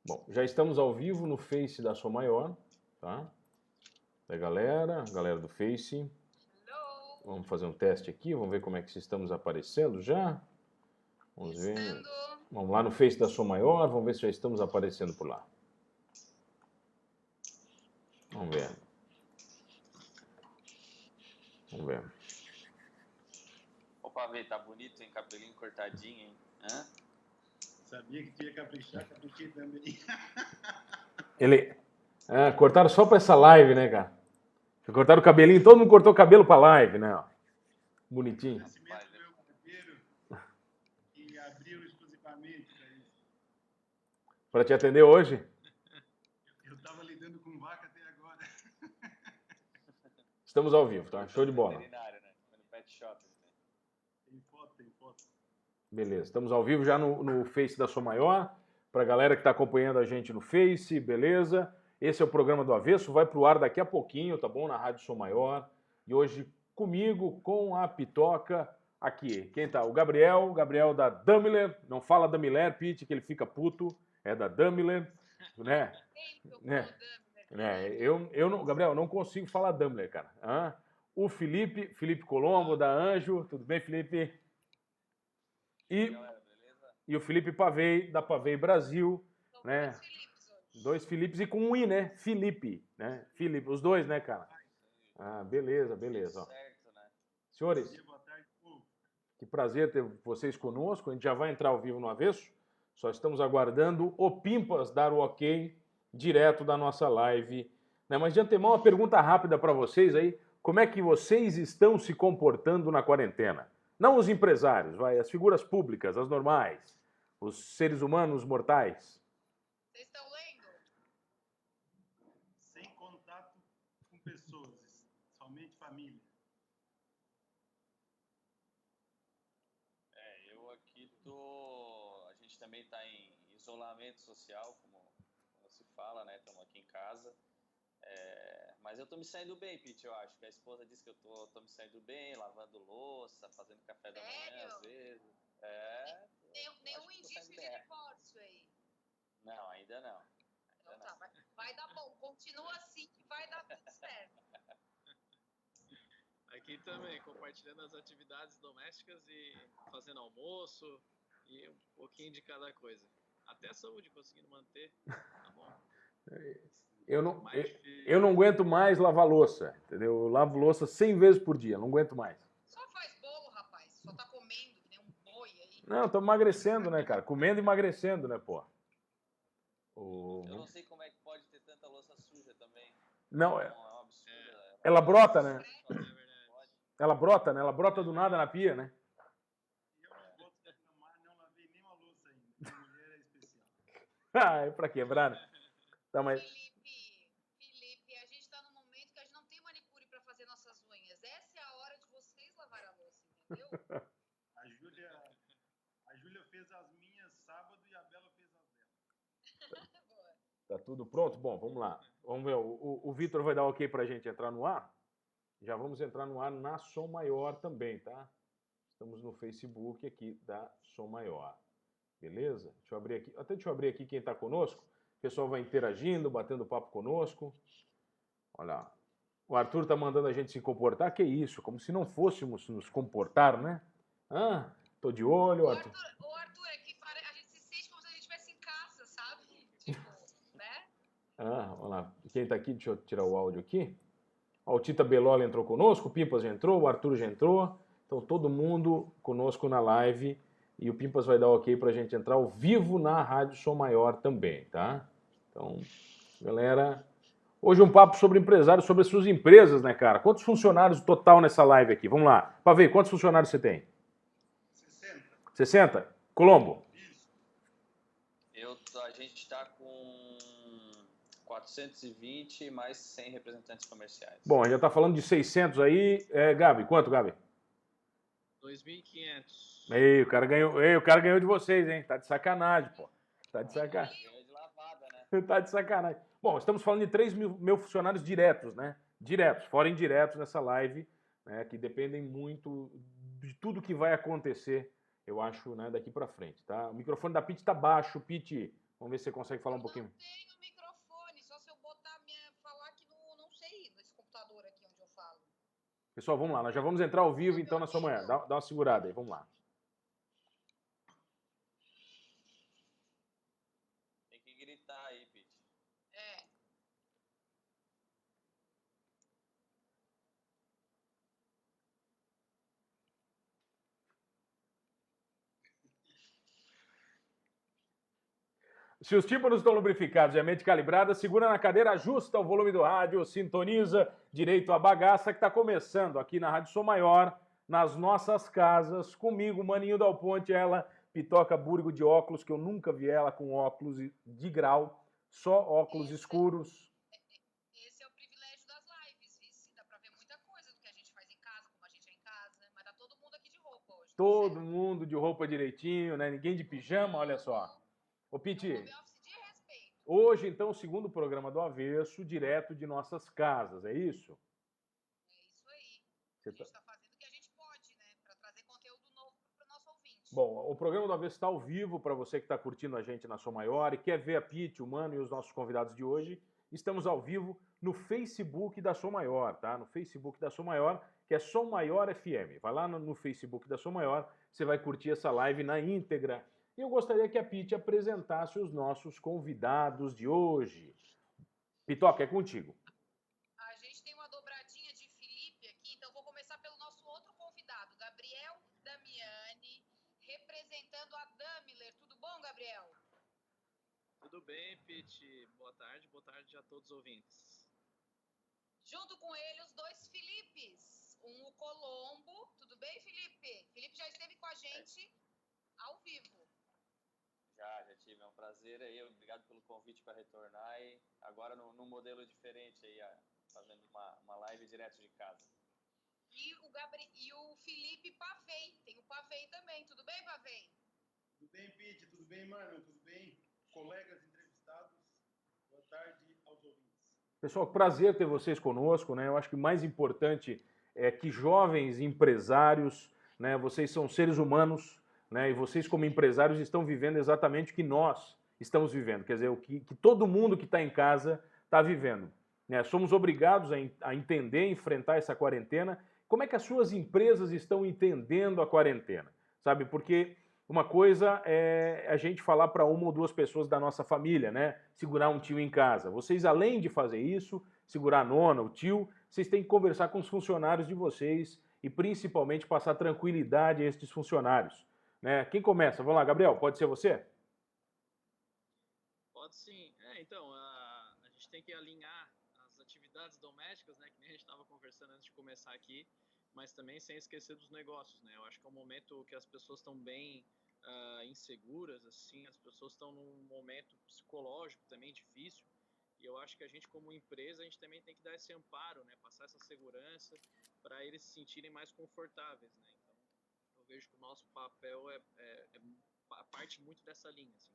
Bom, já estamos ao vivo no Face da Som Maior, tá? Da galera do Face. Hello. Vamos fazer um teste aqui, vamos ver como é que estamos aparecendo já. Vamos ver. Vamos lá no Face da Som Maior, vamos ver se já estamos aparecendo por lá. Vamos ver. Vamos ver. Opa, Vê, tá bonito, hein? Cabelinho cortadinho, hein? Hã? Sabia que tinha caprichar, caprichei também. Ele... cortaram só pra essa live, né, cara? Cortaram o cabelinho, todo mundo cortou o cabelo pra live, né? Ó. Bonitinho. Nascimento do meu barbeiro e abriu exclusivamente para isso. Pra te atender hoje? Eu tava lidando com vaca até agora. Estamos ao vivo, tá? Show de bola. Veterinário, né? No pet shop. Tem foto, tem foto. Beleza, estamos ao vivo já no Face da Som Maior. Pra galera que está acompanhando a gente no Face, beleza? Esse é o programa do Avesso, vai pro ar daqui a pouquinho, tá bom? Na Rádio Som Maior. E hoje comigo, com a Pitoca, aqui. Quem tá? O Gabriel da Daimler. Não fala Daimler, Pete, que ele fica puto. É da Daimler, né? Eu não, Gabriel, não consigo falar Daimler, cara. O Felipe Colombo, da Anjo. Tudo bem, Felipe? E o Felipe Pavei, da Pavei Brasil, né? Dois Filipes e com um I, né? Felipe, né? Felipe, os dois, né, cara? Beleza. Ó. Senhores, que prazer ter vocês conosco. A gente já vai entrar ao vivo no Avesso. Só estamos aguardando o Pimpas dar o ok direto da nossa live. Né? Mas de antemão, uma pergunta rápida para vocês aí. Como é que vocês estão se comportando na quarentena? Não os empresários, as figuras públicas, as normais, os seres humanos mortais. Vocês estão lendo? Sem contato com pessoas, somente família. Eu aqui tô... A gente também tá em isolamento social, como se fala, né? Estamos aqui em casa. Mas eu tô me saindo bem, Pete, eu acho. Que a esposa disse que eu tô me saindo bem, lavando louça, fazendo café da manhã, às vezes. Nenhum indício de divórcio aí. Não, ainda não. Então tá, vai dar bom. Continua assim que vai dar tudo certo. Aqui também, compartilhando as atividades domésticas e fazendo almoço e um pouquinho de cada coisa. Até a saúde conseguindo manter, tá bom. Eu não aguento mais lavar louça, entendeu? Eu lavo louça 100 vezes por dia, não aguento mais. Só faz bolo, rapaz. Só tá comendo que nem um boi aí. Não, tô emagrecendo, né, cara? Comendo e emagrecendo, né, pô? Eu não sei como é que pode ter tanta louça suja também. Não, um absurdo. Ela brota, né? Ela brota, né? Ela brota do nada na pia, né? Eu não lavei nenhuma louça ainda. Minha mulher é especial. É pra quebrar, né? Tá, mas... Felipe, a gente tá num momento que a gente não tem manicure pra fazer nossas unhas. Essa é a hora de vocês lavar a louça, entendeu? A Júlia fez as minhas sábado e a Bela fez as dela. Tá tudo pronto? Bom, vamos lá. Vamos ver, o Vitor vai dar ok pra gente entrar no ar? Já vamos entrar no ar na Som Maior também, tá? Estamos no Facebook aqui da Som Maior. Beleza? Deixa eu abrir aqui quem tá conosco. O pessoal vai interagindo, batendo papo conosco. Olha, o Arthur tá mandando a gente se comportar. Que isso? Como se não fôssemos nos comportar, né? Tô de olho, Arthur. O Arthur, é que a gente se sente como se a gente estivesse em casa, sabe? Tipo, né? Olha lá. Quem tá aqui? Deixa eu tirar o áudio aqui. O Tita Belola entrou conosco, o Pimpas já entrou, o Arthur já entrou. Então todo mundo conosco na live. E o Pimpas vai dar ok pra gente entrar ao vivo na Rádio Som Maior também, tá? Então, galera... Hoje um papo sobre empresários, sobre as suas empresas, né, cara? Quantos funcionários total nessa live aqui? Vamos lá. Pavê, quantos funcionários você tem? 60. 60? Colombo? Isso. A gente tá com 420 mais 100 representantes comerciais. Bom, já tá falando de 600 aí. Gabi, quanto, Gabi? 2.500. O cara ganhou de vocês, hein? Tá de sacanagem, pô. Tá de sacanagem. Ganhou de lavada, né? Tá de sacanagem. Bom, estamos falando de 3 mil funcionários diretos, né? Diretos, fora indiretos nessa live, né? Que dependem muito de tudo que vai acontecer, eu acho, né? Daqui pra frente, tá? O microfone da Pete tá baixo, Pete. Vamos ver se você consegue falar um pouquinho. Eu não tenho microfone, só se eu falar aqui no, não sei, nesse computador aqui onde eu falo. Pessoal, vamos lá. Nós já vamos entrar ao vivo, então, na sua manhã. Dá uma segurada aí, vamos lá. Tem que gritar aí, Pete. É. Se os tímpanos estão lubrificados e a mente calibrada, segura na cadeira, ajusta o volume do rádio, sintoniza direito à bagaça que está começando aqui na Rádio Som Maior, nas nossas casas, comigo, Maninho Dal Ponte, ela, Pitoca Burgo de óculos, que eu nunca vi ela com óculos de grau, só óculos escuros. Esse é o privilégio das lives, vice. Dá pra ver muita coisa do que a gente faz em casa, como a gente é em casa, mas tá todo mundo aqui de roupa hoje. Todo mundo de roupa direitinho, né? Ninguém de pijama, olha só. Ô, Piti, hoje, então, o segundo programa do Avesso, direto de nossas casas, é isso? É isso aí. Você a gente está fazendo o que a gente pode, né? Para trazer conteúdo novo para o nosso ouvinte. Bom, o programa do Avesso está ao vivo para você que está curtindo a gente na Som Maior e quer ver a Piti, o Mano e os nossos convidados de hoje. Estamos ao vivo no Facebook da Som Maior, tá? No Facebook da Som Maior, que é Som Maior FM. Vai lá no Facebook da Som Maior, você vai curtir essa live na íntegra. E eu gostaria que a Piti apresentasse os nossos convidados de hoje. Pitoca, é contigo. A gente tem uma dobradinha de Felipe aqui, então vou começar pelo nosso outro convidado, Gabriel Damiani, representando a Damiller. Tudo bom, Gabriel? Tudo bem, Pete? Boa tarde a todos os ouvintes. Junto com ele, os dois Filipes. O Colombo. Tudo bem, Felipe? Felipe já esteve com a gente ao vivo. Já tive, é um prazer aí, obrigado pelo convite para retornar e agora num modelo diferente aí, fazendo uma live direto de casa. E o Felipe Pavei, tem o Pavei também, tudo bem, Pavei? Tudo bem, Pete? Tudo bem, Mano? Tudo bem? Colegas entrevistados, boa tarde aos ouvintes. Pessoal, prazer ter vocês conosco, né? Eu acho que o mais importante é que jovens empresários, né? Vocês são seres humanos, né? E vocês, como empresários, estão vivendo exatamente o que nós estamos vivendo. Quer dizer, o que todo mundo que está em casa está vivendo. Né? Somos obrigados a entender, enfrentar essa quarentena. Como é que as suas empresas estão entendendo a quarentena? Sabe, porque uma coisa é a gente falar para uma ou duas pessoas da nossa família, né? Segurar um tio em casa. Vocês, além de fazer isso, segurar a nona, o tio, vocês têm que conversar com os funcionários de vocês e principalmente passar tranquilidade a estes funcionários. Né? Quem começa? Vamos lá, Gabriel, pode ser você? Pode sim. Então, a gente tem que alinhar as atividades domésticas, né, que nem a gente estava conversando antes de começar aqui, mas também sem esquecer dos negócios, né? Eu acho que é um momento que as pessoas estão bem inseguras, assim, as pessoas estão num momento psicológico também difícil, e eu acho que a gente, como empresa, a gente também tem que dar esse amparo, né, passar essa segurança para eles se sentirem mais confortáveis, né? Então, eu vejo que o nosso papel parte muito dessa linha, assim.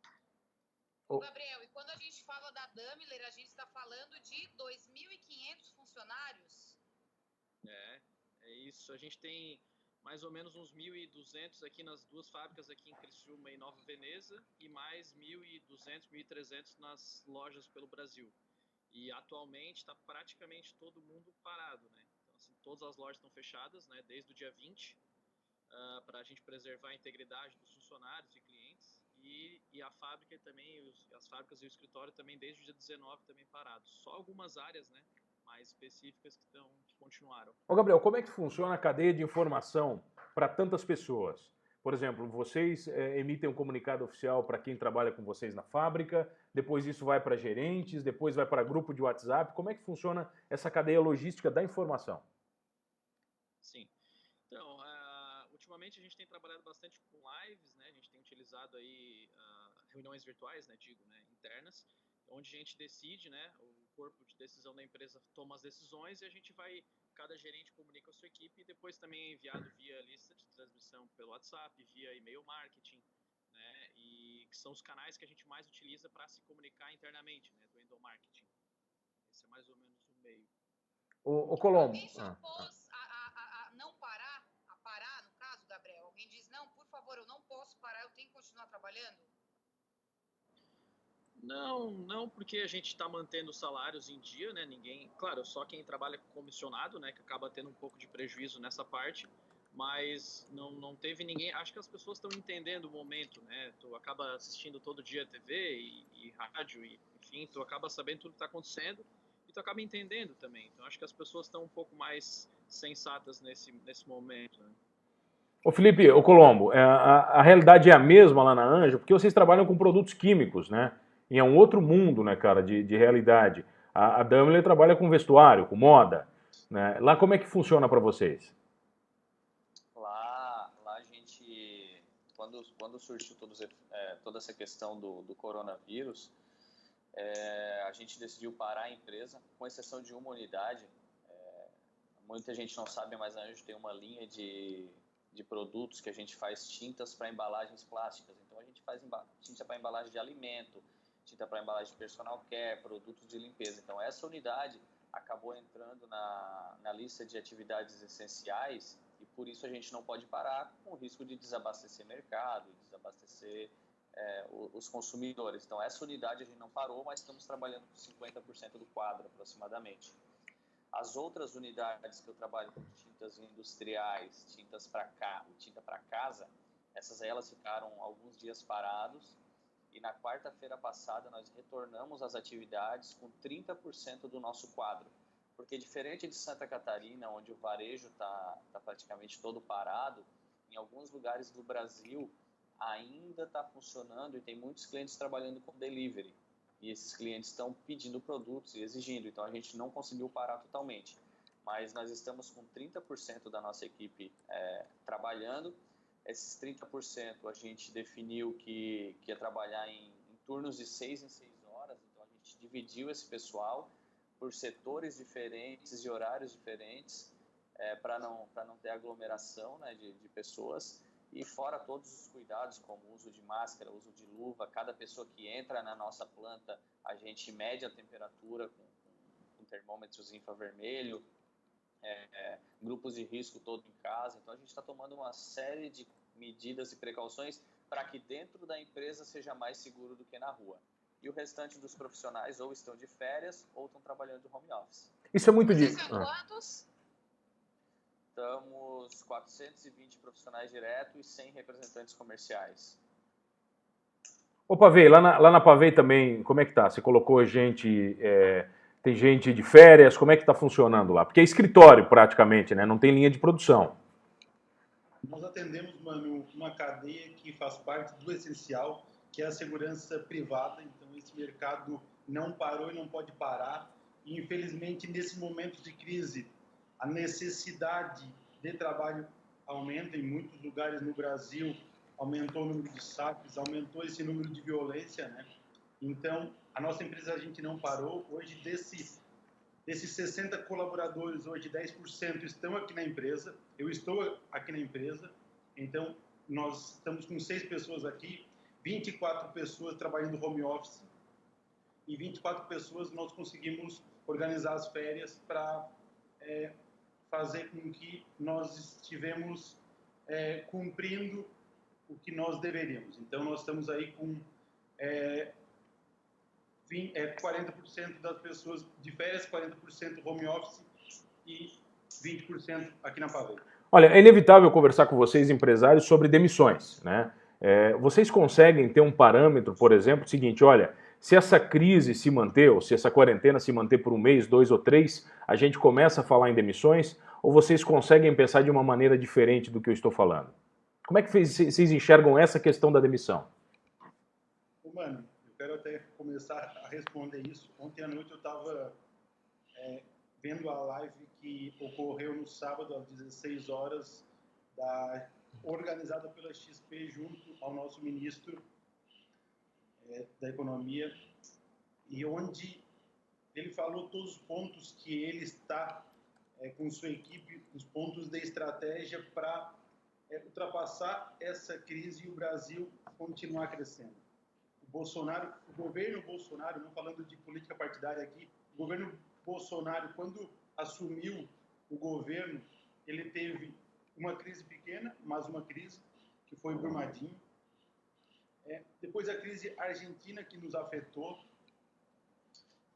Gabriel, e quando a gente fala da Damiller, a gente está falando de 2.500 funcionários? É isso. A gente tem mais ou menos uns 1.200 aqui nas duas fábricas aqui em Criciúma e Nova Veneza e mais 1.200, 1.300 nas lojas pelo Brasil. E atualmente está praticamente todo mundo parado, né? Então, assim, todas as lojas estão fechadas, né, desde o dia 20, para a gente preservar a integridade dos funcionários e clientes. E a fábrica também, as fábricas e o escritório também desde o dia 19 também parados. Só algumas áreas, né, mais específicas que continuaram. Ô Gabriel, como é que funciona a cadeia de informação para tantas pessoas? Por exemplo, vocês emitem um comunicado oficial para quem trabalha com vocês na fábrica, depois isso vai para gerentes, depois vai para grupo de WhatsApp. Como é que funciona essa cadeia logística da informação? Sim. Então, ultimamente a gente tem trabalhado bastante com lives, né? A gente tem utilizado aí reuniões virtuais, né, internas, onde a gente decide, né, o corpo de decisão da empresa toma as decisões e a gente cada gerente comunica com a sua equipe e depois também é enviado via lista de transmissão pelo WhatsApp, via e-mail marketing, né, e que são os canais que a gente mais utiliza para se comunicar internamente, né, do endomarketing. Esse é mais ou menos o meio. O Colombo. Alguém se opôs a não parar, no caso, Gabriel? Alguém diz, não, por favor, eu não posso parar, eu tenho que continuar trabalhando? Não, porque a gente está mantendo os salários em dia, né? Ninguém, claro, só quem trabalha comissionado, né, que acaba tendo um pouco de prejuízo nessa parte, mas não teve ninguém. Acho que as pessoas estão entendendo o momento, né? Tu acaba assistindo todo dia TV e rádio, e, enfim, tu acaba sabendo tudo que está acontecendo e tu acaba entendendo também. Então acho que as pessoas estão um pouco mais sensatas nesse momento, né? Ô Felipe, ô Colombo, a realidade é a mesma lá na Anja, porque vocês trabalham com produtos químicos, né? E é um outro mundo, né, cara, de realidade. A Daimler trabalha com vestuário, com moda, né? Lá como é que funciona para vocês? Lá a gente, quando surgiu toda essa questão do coronavírus, a gente decidiu parar a empresa, com exceção de uma unidade. Muita gente não sabe, mas a Anjo tem uma linha de produtos que a gente faz tintas para embalagens plásticas. Então a gente faz tinta para embalagem de alimento, tinta para embalagem de personal care, produtos de limpeza. Então essa unidade acabou entrando na lista de atividades essenciais e por isso a gente não pode parar, com o risco de desabastecer mercado, desabastecer os consumidores. Então essa unidade a gente não parou, mas estamos trabalhando com 50% do quadro aproximadamente. As outras unidades que eu trabalho com tintas industriais, tinta para casa, essas aí elas ficaram alguns dias parados e na quarta-feira passada nós retornamos às atividades com 30% do nosso quadro. Porque diferente de Santa Catarina, onde o varejo está praticamente todo parado, em alguns lugares do Brasil ainda está funcionando e tem muitos clientes trabalhando com delivery. E esses clientes estão pedindo produtos e exigindo, então a gente não conseguiu parar totalmente. Mas nós estamos com 30% da nossa equipe trabalhando. Esses 30% a gente definiu que ia trabalhar em turnos de 6 em 6 horas, então a gente dividiu esse pessoal por setores diferentes e horários diferentes, para não ter aglomeração, né, de pessoas. E fora todos os cuidados, como uso de máscara, uso de luva, cada pessoa que entra na nossa planta, a gente mede a temperatura com termômetros infravermelho, grupos de risco todo em casa. Então a gente está tomando uma série de medidas e precauções para que dentro da empresa seja mais seguro do que na rua. E o restante dos profissionais ou estão de férias ou estão trabalhando de home office. Isso é muito Vocês são quantos? Estamos 420 profissionais diretos e 100 representantes comerciais. Ô Pavei, lá na Pavei também, como é que tá? Você colocou gente, tem gente de férias, como é que tá funcionando lá? Porque é escritório praticamente, né? Não tem linha de produção. Nós atendemos, mano, uma cadeia que faz parte do essencial, que é a segurança privada. Então esse mercado não parou e não pode parar. E infelizmente nesse momento de crise, a necessidade de trabalho aumenta em muitos lugares no Brasil, aumentou o número de saques, aumentou esse número de violência, né? Então, a nossa empresa, a gente não parou. Hoje, desses 60 colaboradores, hoje 10% estão aqui na empresa. Eu estou aqui na empresa. Então, nós estamos com 6 pessoas aqui, 24 pessoas trabalhando home office e 24 pessoas nós conseguimos organizar as férias para fazer com que nós estivemos cumprindo o que nós deveríamos. Então, nós estamos aí com 40% das pessoas de férias, 40% home office e 20% aqui na Pavei. Olha, é inevitável conversar com vocês, empresários, sobre demissões, né? Vocês conseguem ter um parâmetro, por exemplo, o seguinte, olha, se essa crise se manter, ou se essa quarentena se manter por 1 mês, 2 ou 3, a gente começa a falar em demissões, ou vocês conseguem pensar de uma maneira diferente do que eu estou falando? Como é que vocês enxergam essa questão da demissão? Mano, eu quero até começar a responder isso. Ontem à noite eu estava vendo a live que ocorreu no sábado às 16 horas, organizada pela XP junto ao nosso ministro da Economia, e onde ele falou todos os pontos que ele está com sua equipe, os pontos de estratégia para ultrapassar essa crise e o Brasil continuar crescendo. O governo Bolsonaro, não falando de política partidária aqui, o governo Bolsonaro, quando assumiu o governo, ele teve uma crise pequena, mas uma crise, que foi Brumadinho. Depois a crise argentina que nos afetou.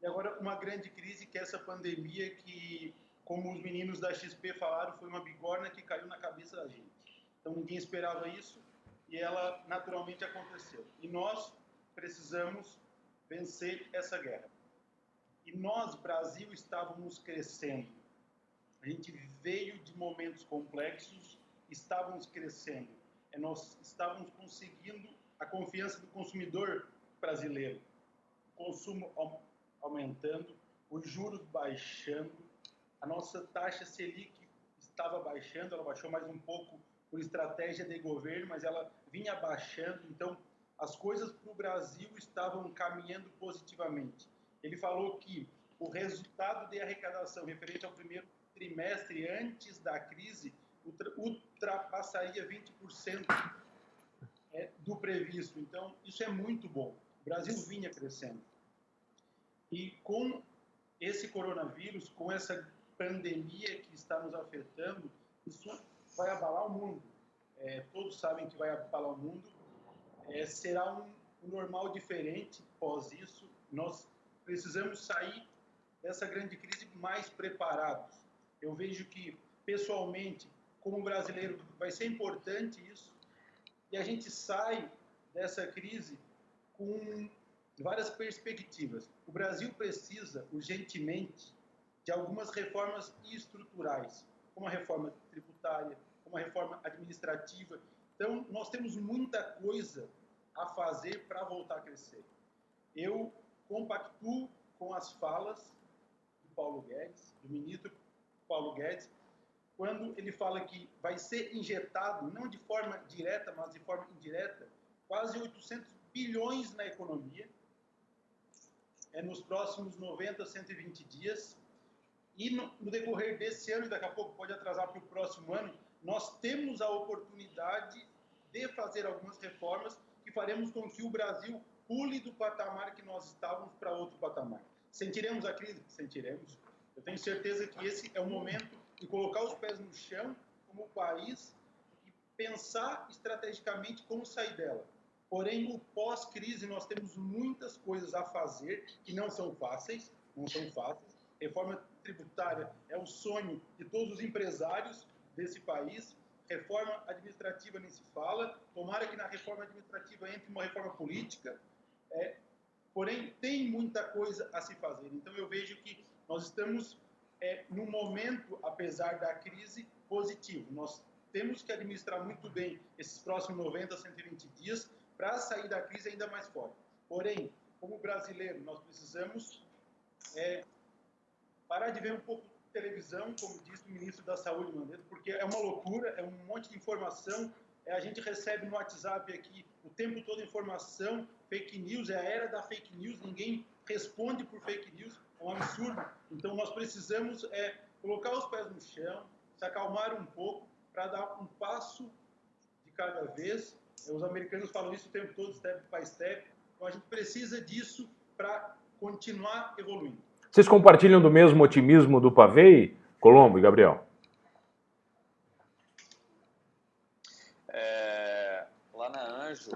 E agora uma grande crise que é essa pandemia que, como os meninos da XP falaram, foi uma bigorna que caiu na cabeça da gente. Então ninguém esperava isso e ela naturalmente aconteceu. E nós precisamos vencer essa guerra. E nós, Brasil, estávamos crescendo. A gente veio de momentos complexos, estávamos crescendo. Nós estávamos conseguindo a confiança do consumidor brasileiro. O consumo aumentando, os juros baixando, a nossa taxa Selic estava baixando, ela baixou mais um pouco por estratégia de governo, mas ela vinha baixando, então as coisas para o Brasil estavam caminhando positivamente. Ele falou que o resultado de arrecadação referente ao primeiro trimestre antes da crise ultrapassaria 20% do previsto. Então, isso é muito bom. O Brasil vinha crescendo. E com esse coronavírus, com essa pandemia que está nos afetando, isso vai abalar o mundo. Todos sabem que vai abalar o mundo. Será um normal diferente pós isso. Nós precisamos sair dessa grande crise mais preparados. Eu vejo que, pessoalmente, como brasileiro, vai ser importante isso. E a gente sai dessa crise com várias perspectivas. O Brasil precisa, urgentemente, de algumas reformas estruturais, como a reforma tributária, como a reforma administrativa. Então, nós temos muita coisa a fazer para voltar a crescer. Eu compactuo com as falas do Paulo Guedes, do ministro Paulo Guedes, quando ele fala que vai ser injetado, não de forma direta, mas de forma indireta, quase 800 bilhões na economia, nos próximos 90 a 120 dias, e no decorrer desse ano, e daqui a pouco pode atrasar para o próximo ano, nós temos a oportunidade de fazer algumas reformas que faremos com que o Brasil pule do patamar que nós estávamos para outro patamar. Sentiremos a crise? Sentiremos. Eu tenho certeza que esse é o momento de colocar os pés no chão como país e pensar estrategicamente como sair dela. Porém, o pós-crise, nós temos muitas coisas a fazer que não são fáceis, Reforma tributária é o sonho de todos os empresários desse país. Reforma administrativa nem se fala. Tomara que na reforma administrativa entre uma reforma política. Porém, tem muita coisa a se fazer. Então, eu vejo que nós estamos num momento, apesar da crise, positivo. Nós temos que administrar muito bem esses próximos 90 a 120 dias para sair da crise ainda mais forte. Porém, como brasileiro, nós precisamos parar de ver um pouco de televisão, como disse o ministro da Saúde, Mandetta, porque é uma loucura, é um monte de informação. A gente recebe no WhatsApp aqui o tempo todo informação, fake news, é a era da fake news, ninguém responde por fake news, é um absurdo. Então, nós precisamos colocar os pés no chão, se acalmar um pouco, para dar um passo de cada vez. Os americanos falam isso o tempo todo, step by step. Então, a gente precisa disso para continuar evoluindo. Vocês compartilham do mesmo otimismo do Pavei, Colombo e Gabriel? Lá na Anjo,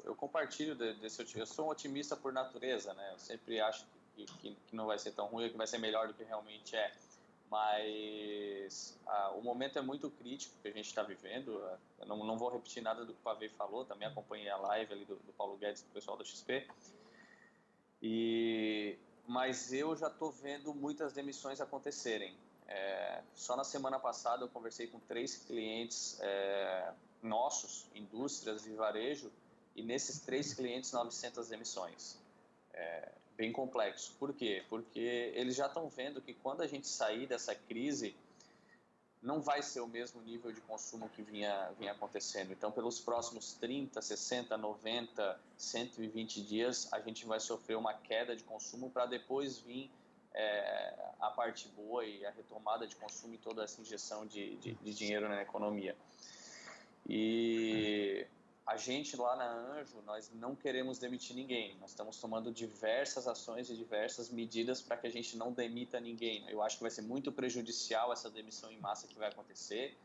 eu compartilho desse otimismo. Eu sou um otimista por natureza, né? Eu sempre acho que não vai ser tão ruim, que vai ser melhor do que realmente é. Mas o momento é muito crítico que a gente está vivendo. Eu não vou repetir nada do que o Pavei falou, também acompanhei a live ali do Paulo Guedes, do pessoal da XP. Mas eu já estou vendo muitas demissões acontecerem. Só na semana passada eu conversei com 3 clientes nossos, indústrias e varejo, e nesses 3 clientes 900 demissões. Bem complexo. Por quê? Porque eles já estão vendo que quando a gente sair dessa crise, não vai ser o mesmo nível de consumo que vinha acontecendo. Então, pelos próximos 30, 60, 90, 120 dias, a gente vai sofrer uma queda de consumo para depois vir a parte boa e a retomada de consumo e toda essa injeção de dinheiro na economia. E a gente lá na Anjo, nós não queremos demitir ninguém. Nós estamos tomando diversas ações e diversas medidas para que a gente não demita ninguém. Eu acho que vai ser muito prejudicial essa demissão em massa que vai acontecer.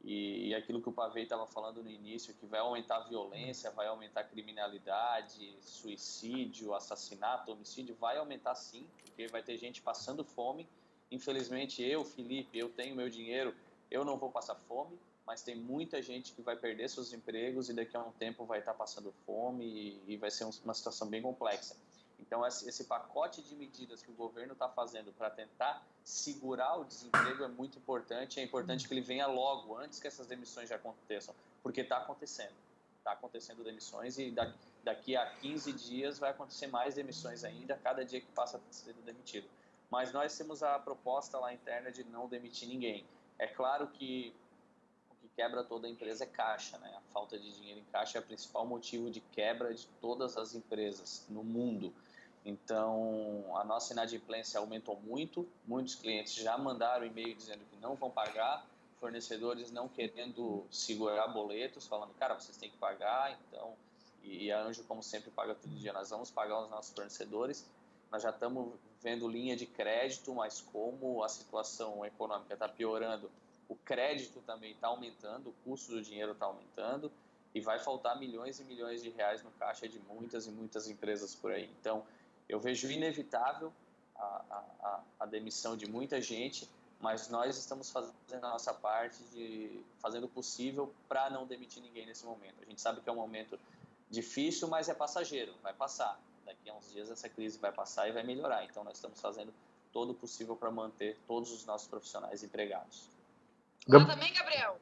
E aquilo que o Pavei estava falando no início, que vai aumentar a violência, vai aumentar a criminalidade, suicídio, assassinato, homicídio, vai aumentar sim, porque vai ter gente passando fome. Infelizmente eu, Felipe, eu tenho meu dinheiro, eu não vou passar fome, mas tem muita gente que vai perder seus empregos e daqui a um tempo vai estar passando fome e vai ser uma situação bem complexa. Então, esse pacote de medidas que o governo está fazendo para tentar segurar o desemprego é muito importante. É importante que ele venha logo, antes que essas demissões já aconteçam, porque está acontecendo. Está acontecendo demissões e daqui a 15 dias vai acontecer mais demissões ainda, cada dia que passa sendo demitido. Mas nós temos a proposta lá interna de não demitir ninguém. É claro que o que quebra toda a empresa é caixa, né? A falta de dinheiro em caixa é o principal motivo de quebra de todas as empresas no mundo. Então, a nossa inadimplência aumentou muito, muitos clientes já mandaram e-mail dizendo que não vão pagar, fornecedores não querendo segurar boletos, falando, cara, vocês têm que pagar, então, e a Anjo, como sempre, paga todo dia, nós vamos pagar os nossos fornecedores, nós já estamos vendo linha de crédito, mas como a situação econômica está piorando, o crédito também está aumentando, o custo do dinheiro está aumentando, e vai faltar milhões e milhões de reais no caixa de muitas e muitas empresas por aí. Então, eu vejo inevitável a demissão de muita gente, mas nós estamos fazendo a nossa parte, fazendo o possível para não demitir ninguém nesse momento. A gente sabe que é um momento difícil, mas é passageiro, vai passar. Daqui a uns dias essa crise vai passar e vai melhorar. Então, nós estamos fazendo todo o possível para manter todos os nossos profissionais empregados. Lá também, Gabriel?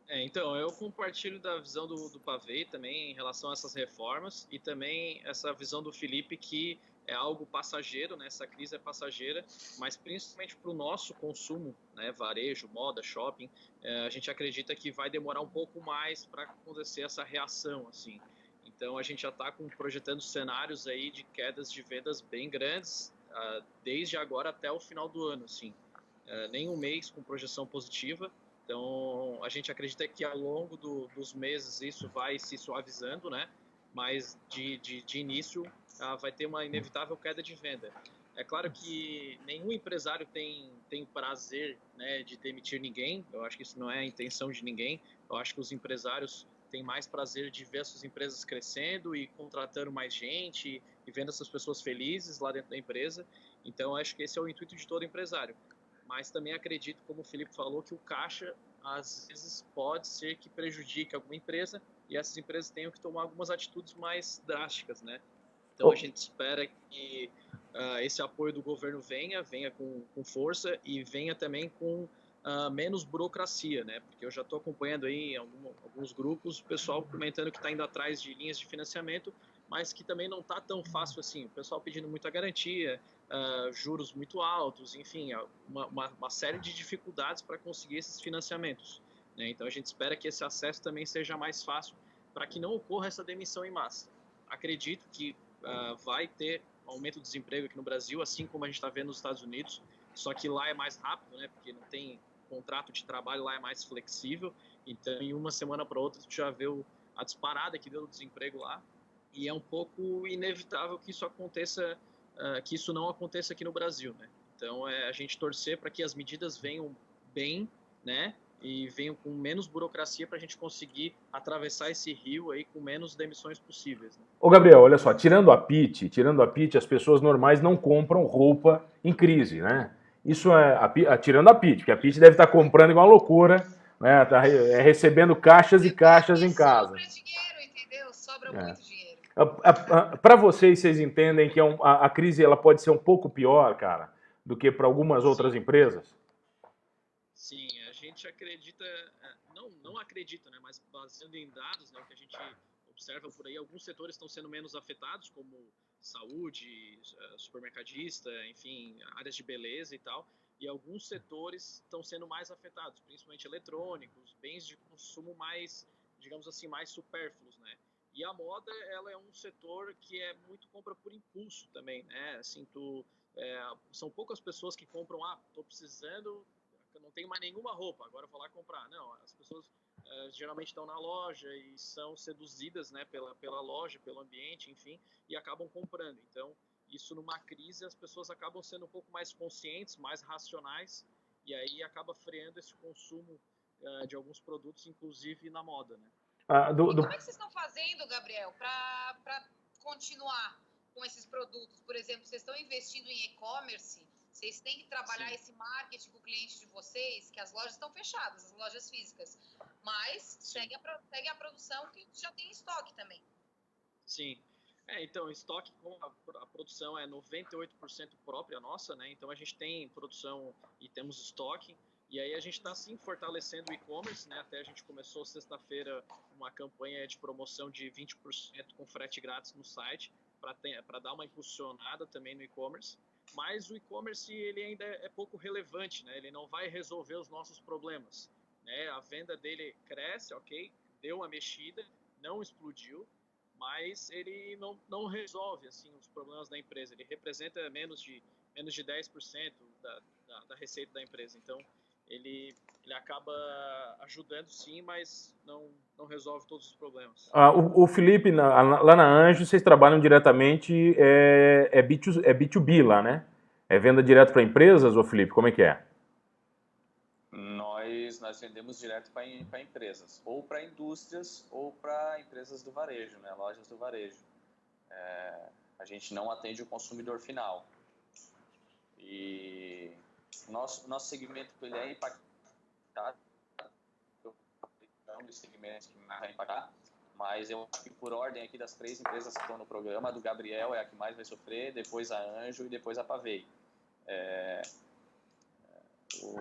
Então, eu compartilho da visão do Pavei também em relação a essas reformas e também essa visão do Felipe que é algo passageiro, né? Essa crise é passageira, mas principalmente para o nosso consumo, né? Varejo, moda, shopping, a gente acredita que vai demorar um pouco mais para acontecer essa reação, assim. Então, a gente já está projetando cenários aí de quedas de vendas bem grandes, desde agora até o final do ano, assim. Nem um mês com projeção positiva. Então, a gente acredita que ao longo dos meses isso vai se suavizando, né? Mas de início vai ter uma inevitável queda de venda. É claro que nenhum empresário tem prazer, né, de demitir ninguém. Eu acho que isso não é a intenção de ninguém. Eu acho que os empresários têm mais prazer de ver as suas empresas crescendo e contratando mais gente e vendo essas pessoas felizes lá dentro da empresa. Então, eu acho que esse é o intuito de todo empresário. Mas também acredito, como o Felipe falou, que o caixa, às vezes, pode ser que prejudique alguma empresa e essas empresas tenham que tomar algumas atitudes mais drásticas, né? Então, a gente espera que esse apoio do governo venha com força e venha também com menos burocracia, né? Porque eu já estou acompanhando aí em alguns grupos o pessoal comentando que está indo atrás de linhas de financiamento, mas que também não está tão fácil assim. O pessoal pedindo muita garantia, juros muito altos, enfim, uma série de dificuldades para conseguir esses financiamentos, né? Então, a gente espera que esse acesso também seja mais fácil para que não ocorra essa demissão em massa. Acredito que vai ter aumento do desemprego aqui no Brasil, assim como a gente está vendo nos Estados Unidos, só que lá é mais rápido, né? Porque não tem contrato de trabalho, lá é mais flexível. Então, em uma semana para outra, tu já vê a disparada que deu do desemprego lá. E é um pouco inevitável que isso aconteça, que isso não aconteça aqui no Brasil, né? Então, a gente torcer para que as medidas venham bem, né? E venham com menos burocracia para a gente conseguir atravessar esse rio aí com menos demissões possíveis, né? Ô Gabriel, olha só, tirando a PIT, as pessoas normais não compram roupa em crise, né? Isso tirando a PIT, porque a PIT deve estar comprando igual uma loucura, né? Tá recebendo caixas e caixas em casa. Sobra dinheiro, entendeu? Sobra muito dinheiro. Para vocês entendem que a crise ela pode ser um pouco pior, cara, do que para algumas outras empresas? Sim, a gente acredita, não acredita, né, mas baseando em dados, né, o que a gente observa por aí, alguns setores estão sendo menos afetados, como saúde, supermercadista, enfim, áreas de beleza e tal, e alguns setores estão sendo mais afetados, principalmente eletrônicos, bens de consumo mais, digamos assim, mais supérfluos, né? E a moda, ela é um setor que é muito compra por impulso também, né? Assim, são poucas pessoas que compram, tô precisando, eu não tenho mais nenhuma roupa, agora eu vou lá comprar. Não, as pessoas geralmente estão na loja e são seduzidas, né, pela loja, pelo ambiente, enfim, e acabam comprando. Então, isso numa crise, as pessoas acabam sendo um pouco mais conscientes, mais racionais, e aí acaba freando esse consumo de alguns produtos, inclusive na moda, né? E como é que vocês estão fazendo, Gabriel, para continuar com esses produtos? Por exemplo, vocês estão investindo em e-commerce, vocês têm que trabalhar Sim. esse marketing com o cliente de vocês, que as lojas estão fechadas, as lojas físicas, mas segue a produção que já tem estoque também. Sim. Então, estoque, como a produção é 98% própria nossa, né? Então a gente tem produção e temos estoque. E aí a gente está, sim, fortalecendo o e-commerce, né? Até a gente começou sexta-feira uma campanha de promoção de 20% com frete grátis no site, para dar uma impulsionada também no e-commerce. Mas o e-commerce, ele ainda é pouco relevante, né? Ele não vai resolver os nossos problemas, né? A venda dele cresce, ok? Deu uma mexida, não explodiu, mas ele não resolve, assim, os problemas da empresa. Ele representa menos de 10% da receita da empresa. Então, ele acaba ajudando, sim, mas não resolve todos os problemas. O Felipe, lá na Anjo, vocês trabalham diretamente, é B2B lá, né? É venda direto para empresas, ô Felipe, como é que é? Nós vendemos direto para empresas, ou para indústrias, ou para empresas do varejo, né? Lojas do varejo. A gente não atende o consumidor final. E nosso segmento ele é impactado, é um dos segmentos que mais vai impactar, mas eu acho que por ordem aqui das 3 empresas que estão no programa, a do Gabriel é a que mais vai sofrer, depois a Anjo e depois a Pavei.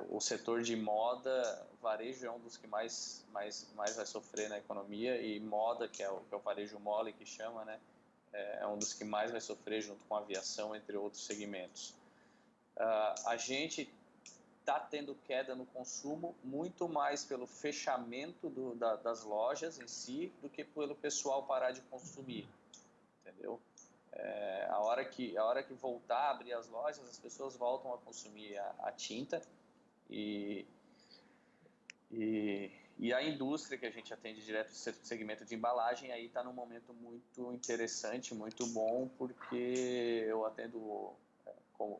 O setor de moda, varejo é um dos que mais vai sofrer na economia, e moda, que é o varejo mole que chama, né, é um dos que mais vai sofrer junto com a aviação, entre outros segmentos. A gente está tendo queda no consumo muito mais pelo fechamento das lojas em si do que pelo pessoal parar de consumir, entendeu? A hora que voltar a abrir as lojas, as pessoas voltam a consumir a tinta. E a indústria que a gente atende direto no segmento de embalagem, aí está num momento muito interessante, muito bom, porque eu atendo,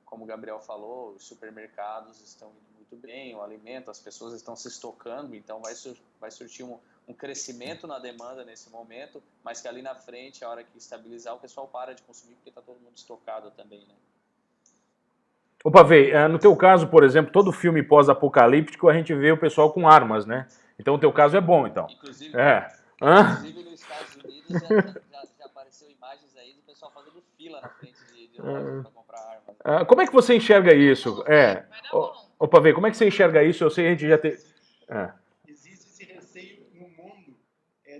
como o Gabriel falou, os supermercados estão indo muito bem, o alimento, as pessoas estão se estocando, então vai surtir um crescimento na demanda nesse momento, mas que ali na frente, a hora que estabilizar, o pessoal para de consumir, porque está todo mundo estocado também, né? Ô Pavei, no teu caso, por exemplo, todo filme pós-apocalíptico a gente vê o pessoal com armas, né? Então o teu caso é bom, então. Inclusive nos Estados Unidos já apareceu imagens aí do pessoal fazendo fila na frente de lojas para comprar armas. Como é que você enxerga isso? Ô Pavei, como é que você enxerga isso? Eu sei que a gente já tem... Existe esse receio no mundo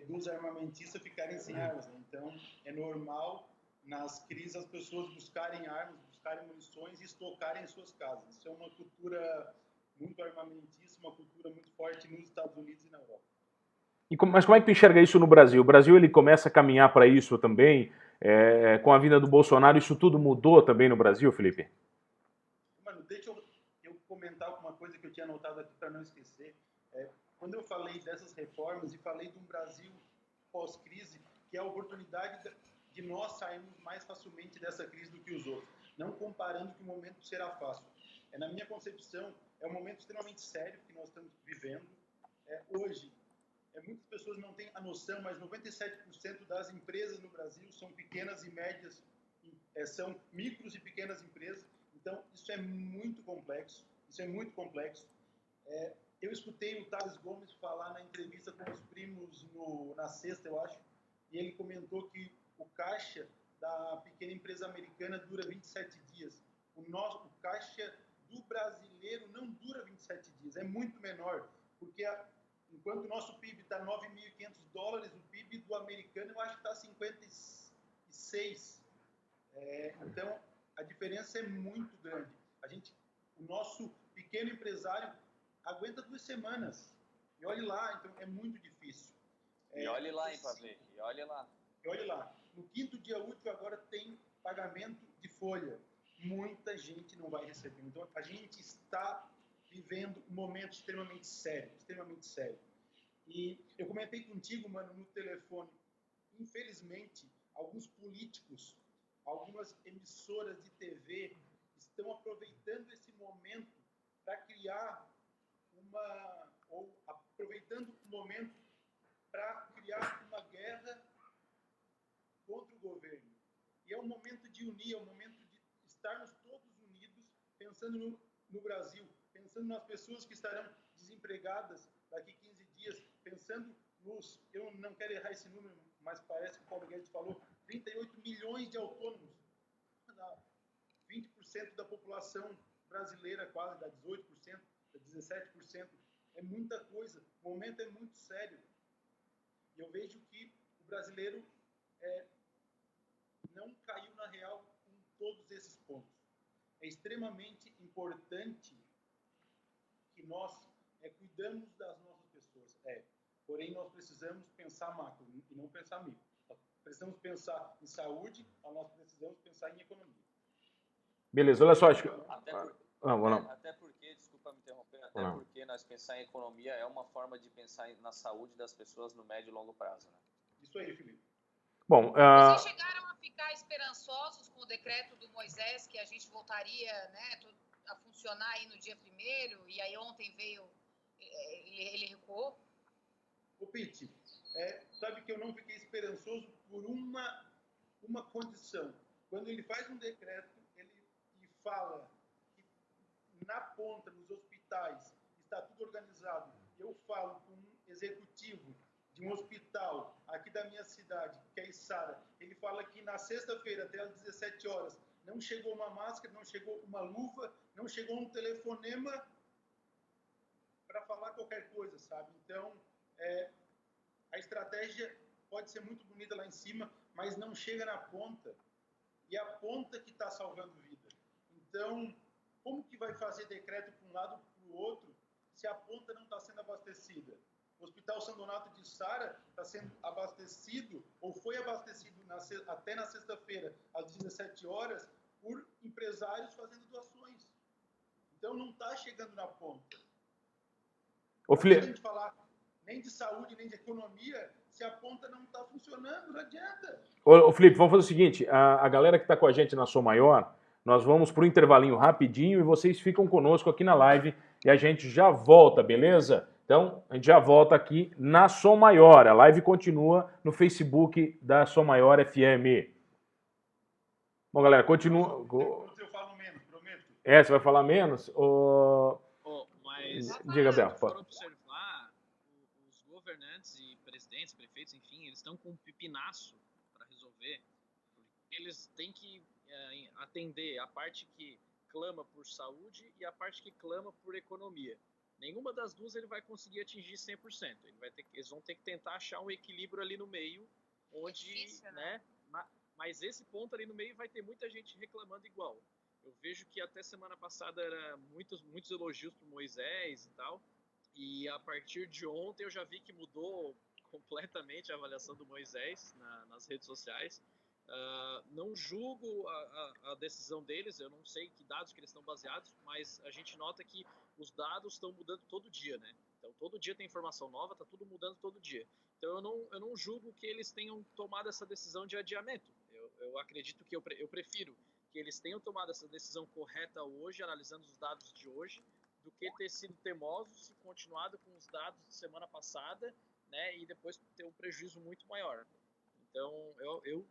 dos armamentistas ficarem sem armas, né? Então é normal nas crises as pessoas buscarem armas, buscarem munições e estocarem em suas casas. Isso é uma cultura muito armamentista, uma cultura muito forte nos Estados Unidos e na Europa. Mas como é que tu enxerga isso no Brasil? O Brasil ele começa a caminhar para isso também? Com a vinda do Bolsonaro, isso tudo mudou também no Brasil, Felipe? Mano, deixa eu comentar uma coisa que eu tinha anotado aqui para não esquecer. Quando eu falei dessas reformas e falei de um Brasil pós-crise, que é a oportunidade de nós sairmos mais facilmente dessa crise do que os outros, não comparando que o momento será fácil. Na minha concepção, é um momento extremamente sério que nós estamos vivendo. Hoje, muitas pessoas não têm a noção, mas 97% das empresas no Brasil são pequenas e médias, são micros e pequenas empresas. Então, isso é muito complexo. Eu escutei o Thales Gomes falar na entrevista com os primos na sexta, eu acho, e ele comentou que o caixa da pequena empresa americana dura 27 dias. O caixa do brasileiro não dura 27 dias, é muito menor, porque enquanto o nosso PIB está $9.500, o PIB do americano eu acho que está 56. Então, a diferença é muito grande. O nosso pequeno empresário aguenta 2 semanas. E olhe lá, então é muito difícil. E olhe lá, hein, Pavê? E olhe lá. No 5º dia útil agora tem pagamento de folha. Muita gente não vai receber. Então, a gente está vivendo um momento extremamente sério. E eu comentei contigo, mano, no telefone. Infelizmente, alguns políticos, algumas emissoras de TV estão aproveitando esse momento para criar ou um momento de unir, é um momento de estarmos todos unidos, pensando no Brasil, pensando nas pessoas que estarão desempregadas daqui 15 dias, pensando eu não quero errar esse número, mas parece que o Paulo Guedes falou, 38 milhões de autônomos, 20% da população brasileira quase, dá 18%, dá 17%, é muita coisa, o momento é muito sério. E eu vejo que o brasileiro não caiu na real com todos esses pontos. É extremamente importante que nós cuidamos das nossas pessoas. Porém, nós precisamos pensar macro e não pensar micro. Nós precisamos pensar em saúde, nós precisamos pensar em economia. Beleza, olha só, acho que... Até porque, desculpa me interromper, porque nós pensar em economia é uma forma de pensar na saúde das pessoas no médio e longo prazo, né? Isso aí, Felipe. Bom, vocês chegaram a ficar esperançosos com o decreto do Moisés, que a gente voltaria, né, a funcionar aí no dia 1º, e aí ontem veio, ele recuou? Ô, Pete, sabe que eu não fiquei esperançoso por uma condição. Quando ele faz um decreto, ele fala que na ponta, nos hospitais, está tudo organizado. Eu falo com um executivo de um hospital aqui da minha cidade, que é Içara, ele fala que na sexta-feira, até às 17 horas, não chegou uma máscara, não chegou uma luva, não chegou um telefonema para falar qualquer coisa, sabe? Então, a estratégia pode ser muito bonita lá em cima, mas não chega na ponta. E é a ponta que está salvando vida. Então, como que vai fazer decreto para um lado para o outro se a ponta não está sendo abastecida? O Hospital São Donato de Içara está sendo abastecido, ou foi abastecido até na sexta-feira, às 17 horas, por empresários fazendo doações. Então, não está chegando na ponta. Não adianta falar nem de saúde, nem de economia, se a ponta não está funcionando, não adianta. Ô, Felipe, vamos fazer o seguinte, a galera que está com a gente na Som Maior, nós vamos para o intervalinho rapidinho e vocês ficam conosco aqui na live e a gente já volta, beleza? Então, a gente já volta aqui na Som Maior. A live continua no Facebook da Som Maior FM. Bom, galera, continua... Eu falo menos, prometo. Você vai falar menos? Mas, diga, Gabriel. Se for observar, os governantes e presidentes, prefeitos, enfim, eles estão com um pipinaço para resolver. Eles têm que atender a parte que clama por saúde e a parte que clama por economia. Nenhuma das duas ele vai conseguir atingir 100%. Eles vão ter que tentar achar um equilíbrio ali no meio, onde, difícil, né? Mas esse ponto ali no meio vai ter muita gente reclamando igual. Eu vejo que até semana passada era muitos elogios pro Moisés e tal, e a partir de ontem eu já vi que mudou completamente a avaliação do Moisés nas redes sociais. Não julgo a decisão deles, eu não sei que dados que eles estão baseados, mas a gente nota que os dados estão mudando todo dia, né? Então todo dia tem informação nova, tá tudo mudando todo dia. Então eu não julgo que eles tenham tomado essa decisão de adiamento. Eu acredito que eu prefiro que eles tenham tomado essa decisão correta hoje, analisando os dados de hoje, do que ter sido teimosos e continuado com os dados de semana passada, né? E depois ter um prejuízo muito maior. Então,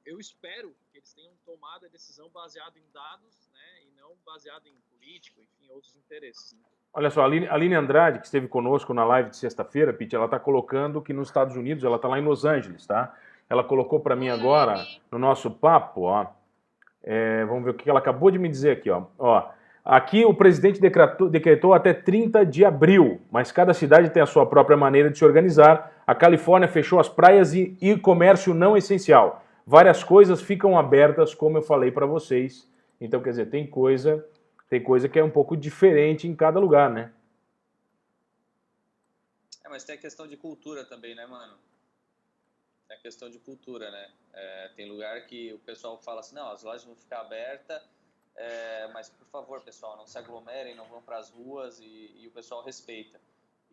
eu espero que eles tenham tomado a decisão baseada em dados, né, e não baseada em político, enfim, outros interesses. Né? Olha só, a Aline Andrade, que esteve conosco na live de sexta-feira, Pete, ela está colocando que nos Estados Unidos, ela está lá em Los Angeles, tá? Ela colocou para mim agora, no nosso papo, ó, vamos ver o que ela acabou de me dizer aqui, ó. Aqui o presidente decretou até 30 de abril, mas cada cidade tem a sua própria maneira de se organizar. A Califórnia fechou as praias e comércio não essencial. Várias coisas ficam abertas, como eu falei para vocês. Então, quer dizer, tem coisa que é um pouco diferente em cada lugar, né? Mas tem a questão de cultura também, né, mano? Tem a questão de cultura, né? Tem lugar que o pessoal fala assim, não, as lojas vão ficar abertas, mas, por favor, pessoal, não se aglomerem, não vão para as ruas e o pessoal respeita.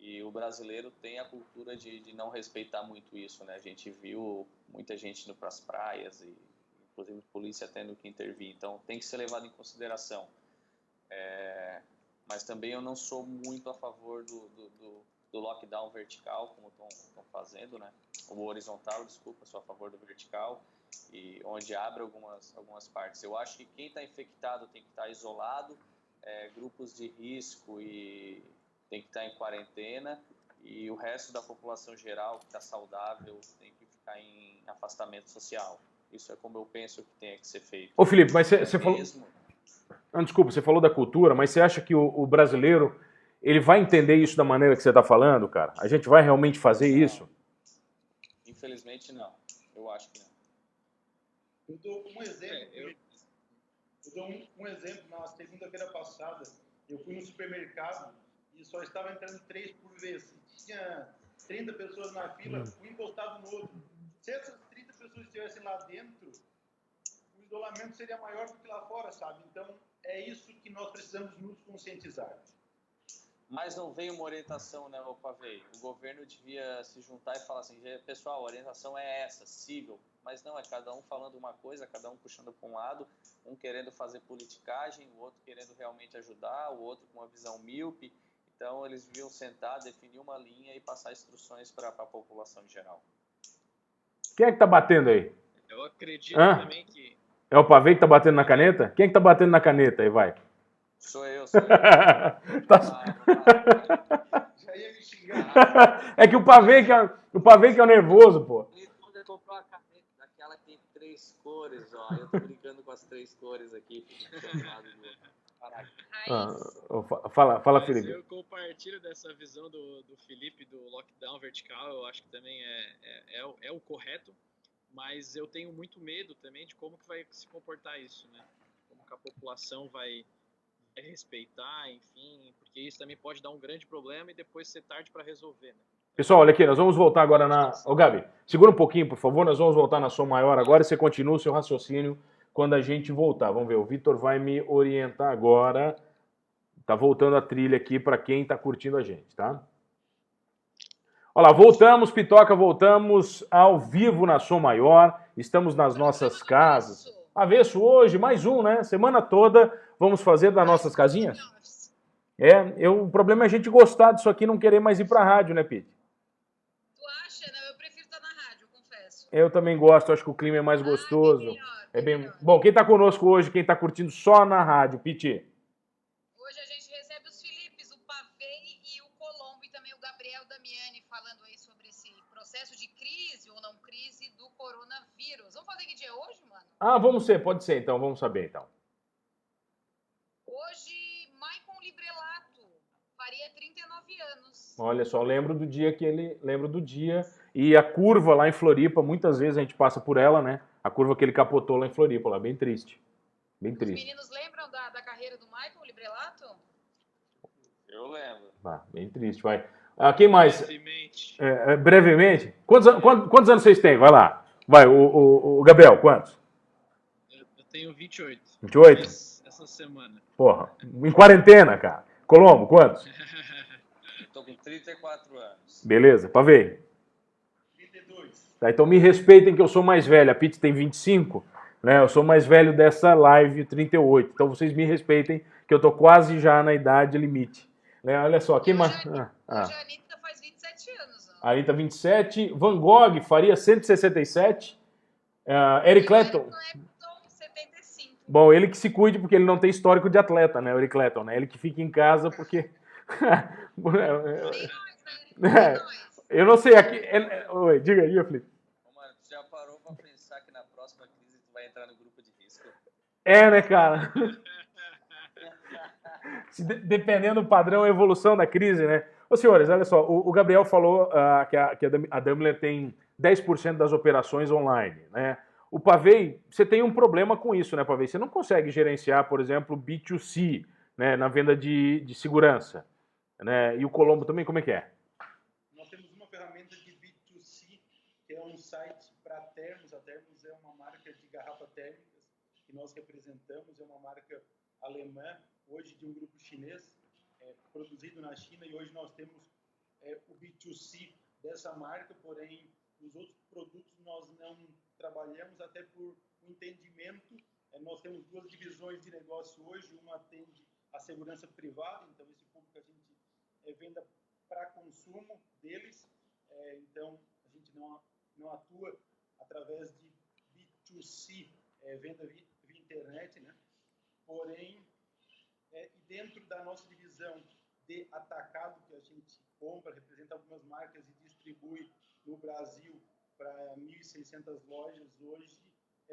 E o brasileiro tem a cultura de não respeitar muito isso, né? A gente viu muita gente indo para as praias e, inclusive, a polícia tendo que intervir. Então, tem que ser levado em consideração. Mas também eu não sou muito a favor do lockdown vertical, como estão fazendo, né? o horizontal, desculpa, sou a favor do vertical, e onde abre algumas partes. Eu acho que quem está infectado tem que estar isolado, grupos de risco e tem que estar em quarentena, e o resto da população geral que está saudável tem que ficar em afastamento social. Isso é como eu penso que tem que ser feito. Ô Felipe, mas você falou... Desculpa, você falou da cultura, mas você acha que o brasileiro ele vai entender isso da maneira que você está falando, cara? A gente vai realmente fazer isso? Infelizmente, não. Eu acho que não. Eu dou um exemplo. Eu dou um exemplo. Na segunda-feira passada, eu fui no supermercado e só estava entrando 3 por vez. Tinha 30 pessoas na fila, um encostado no outro. Se essas 30 pessoas estivessem lá dentro, o isolamento seria maior do que lá fora, sabe? Então, é isso que nós precisamos nos conscientizar. Mas não veio uma orientação, né, Pavei? O governo devia se juntar e falar assim, pessoal, a orientação é essa, cível. Mas não, é cada um falando uma coisa, cada um puxando para um lado, um querendo fazer politicagem, o outro querendo realmente ajudar, o outro com uma visão míope. Então, eles deviam sentar, definir uma linha e passar instruções para a população em geral. Quem é que tá batendo aí? Eu acredito também que... É o Pavei que tá batendo na caneta? Quem é que tá batendo na caneta aí, vai? Sou eu. Já ia me xingar. É que o Pavei que é o nervoso, pô. Ele comprou uma caneta daquela que tem 3 cores, ó. Eu tô brincando com as 3 cores aqui. Fala, Felipe. Eu compartilho dessa visão do Felipe do lockdown vertical. Eu acho que também é o correto. Mas eu tenho muito medo também de como que vai se comportar isso, né? Como que a população vai respeitar, enfim, porque isso também pode dar um grande problema e depois ser tarde para resolver, né? Pessoal, olha aqui, nós vamos voltar agora na... Ô, Gabi, segura um pouquinho, por favor, nós vamos voltar na Som Maior agora e você continua o seu raciocínio quando a gente voltar. Vamos ver, o Vitor vai me orientar agora. Tá voltando a trilha aqui para quem tá curtindo a gente, tá? Olha lá, voltamos, Pitoca, voltamos ao vivo na Som Maior, estamos nas nossas casas. Avesso hoje, mais um, né? Semana toda vamos fazer das nossas casinhas? O problema é a gente gostar disso aqui e não querer mais ir pra rádio, né, Pete? Tu acha? Não, eu prefiro estar na rádio, confesso. Eu também gosto, acho que o clima é mais gostoso. Melhor. Bom, quem tá conosco hoje, quem tá curtindo só na rádio, Pete? Hoje a gente recebe os Filipes, o Pavei e o Colombo e também o Gabriel Damiani falando aí sobre esse processo de crise ou não crise do coronavírus. Vamos fazer que dia é hoje, mano? Pode ser então, vamos saber então. Hoje, Maicon Librelato faria 39 anos. Olha só, lembro do dia. E a curva lá em Floripa, muitas vezes a gente passa por ela, né? A curva que ele capotou lá em Floripa, lá, bem triste. Bem Os triste. meninos lembram da carreira do Maicon Librelato? Eu lembro. Bem triste, vai. Quem mais? Brevemente. Brevemente. Quantos anos vocês têm? Vai lá. Vai, o Gabriel, quantos? Eu tenho 28. 28? Essa semana. Porra, em quarentena, cara. Colombo, quantos? Tô com 34 anos. Beleza, Pavei. 32. Tá, então me respeitem que eu sou mais velho. A Pete tem 25, né? Eu sou mais velho dessa live, 38. Então vocês me respeitem que eu tô quase já na idade limite. Né? Olha só, quem mais... Hoje a Anitta faz 27 anos. A Anitta 27. Van Gogh faria 167. Eric Clapton. 75. Bom, ele que se cuide porque ele não tem histórico de atleta, né? O Eric Clapton, né? Ele que fica em casa porque... Nem nós, né? Eu não sei, aqui... Oi, diga, Felipe. Mano, tu já parou pra pensar que na próxima crise tu vai entrar no grupo de risco? Né, cara? Dependendo do padrão, a evolução da crise, né? Ô, senhores, olha só, o Gabriel falou que a Daimler tem 10% das operações online, né? O Pavei, você tem um problema com isso, né, Pavei? Você não consegue gerenciar, por exemplo, B2C, né, na venda de segurança, né? E o Colombo também, como é que é? Nós temos uma ferramenta de B2C, que é um site para termos. A Termos é uma marca de garrafas térmicas que nós representamos, é uma marca alemã, hoje de um grupo chinês, produzido na China, e hoje nós temos o B2C dessa marca, porém os outros produtos nós não trabalhamos, até por um entendimento. Nós temos 2 divisões de negócio hoje, uma atende a segurança privada, então esse público a gente venda para consumo deles, então a gente não não atua através de B2C, venda via internet, né? Porém, e dentro da nossa divisão de atacado, que a gente compra, representa algumas marcas e distribui no Brasil para 1.600 lojas hoje,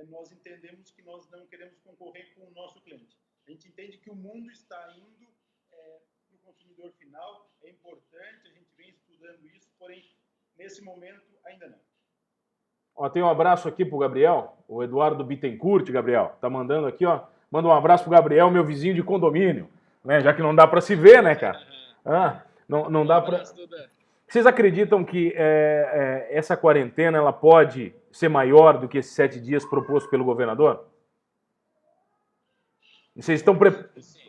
nós entendemos que nós não queremos concorrer com o nosso cliente. A gente entende que o mundo está indo para o consumidor final, é importante, a gente vem estudando isso, porém, nesse momento, ainda não. Ó, tem um abraço aqui pro Gabriel, o Eduardo Bittencourt, Gabriel, tá mandando aqui, ó. Manda um abraço pro Gabriel, meu vizinho de condomínio, né? Já que não dá para se ver, né, cara? Não dá para. Vocês acreditam que essa quarentena ela pode ser maior do que esses 7 dias proposto pelo governador? Vocês estão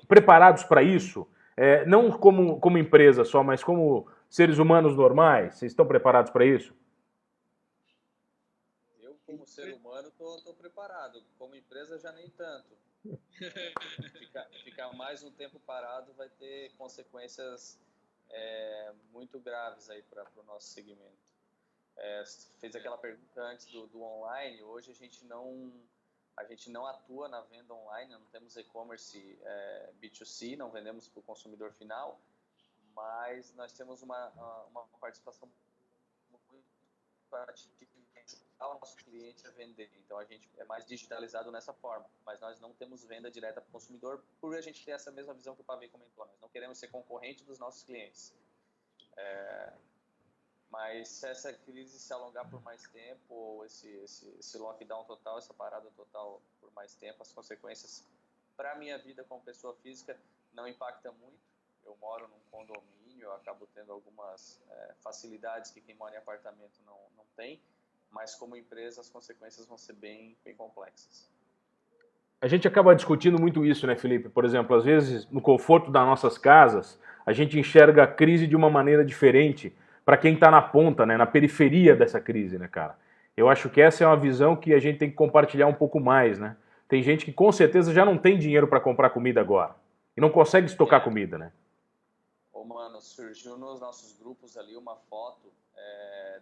preparados para isso? Não como empresa só, mas como seres humanos normais? Vocês estão preparados para isso? Eu, como ser humano, estou preparado. Como empresa, já nem tanto. Ficar mais um tempo parado vai ter consequências muito graves aí para o nosso segmento. Fez aquela pergunta antes do online. Hoje a gente não atua na venda online, não temos e-commerce B2C, não vendemos para o consumidor final, mas nós temos uma participação muito ativa em ajudar o nosso cliente a vender. Então a gente é mais digitalizado nessa forma, mas nós não temos venda direta para o consumidor por a gente ter essa mesma visão que o Pavê comentou. Nós não queremos ser concorrente dos nossos clientes. Mas se essa crise se alongar por mais tempo, ou esse lockdown total, essa parada total por mais tempo, as consequências para a minha vida como pessoa física não impactam muito. Eu moro num condomínio, eu acabo tendo algumas facilidades que quem mora em apartamento não tem, mas como empresa as consequências vão ser bem complexas. A gente acaba discutindo muito isso, né, Felipe? Por exemplo, às vezes no conforto das nossas casas, a gente enxerga a crise de uma maneira diferente para quem está na ponta, né, na periferia dessa crise, né, cara? Eu acho que essa é uma visão que a gente tem que compartilhar um pouco mais, né? Tem gente que com certeza já não tem dinheiro para comprar comida agora e não consegue estocar comida, né? Mano, surgiu nos nossos grupos ali uma foto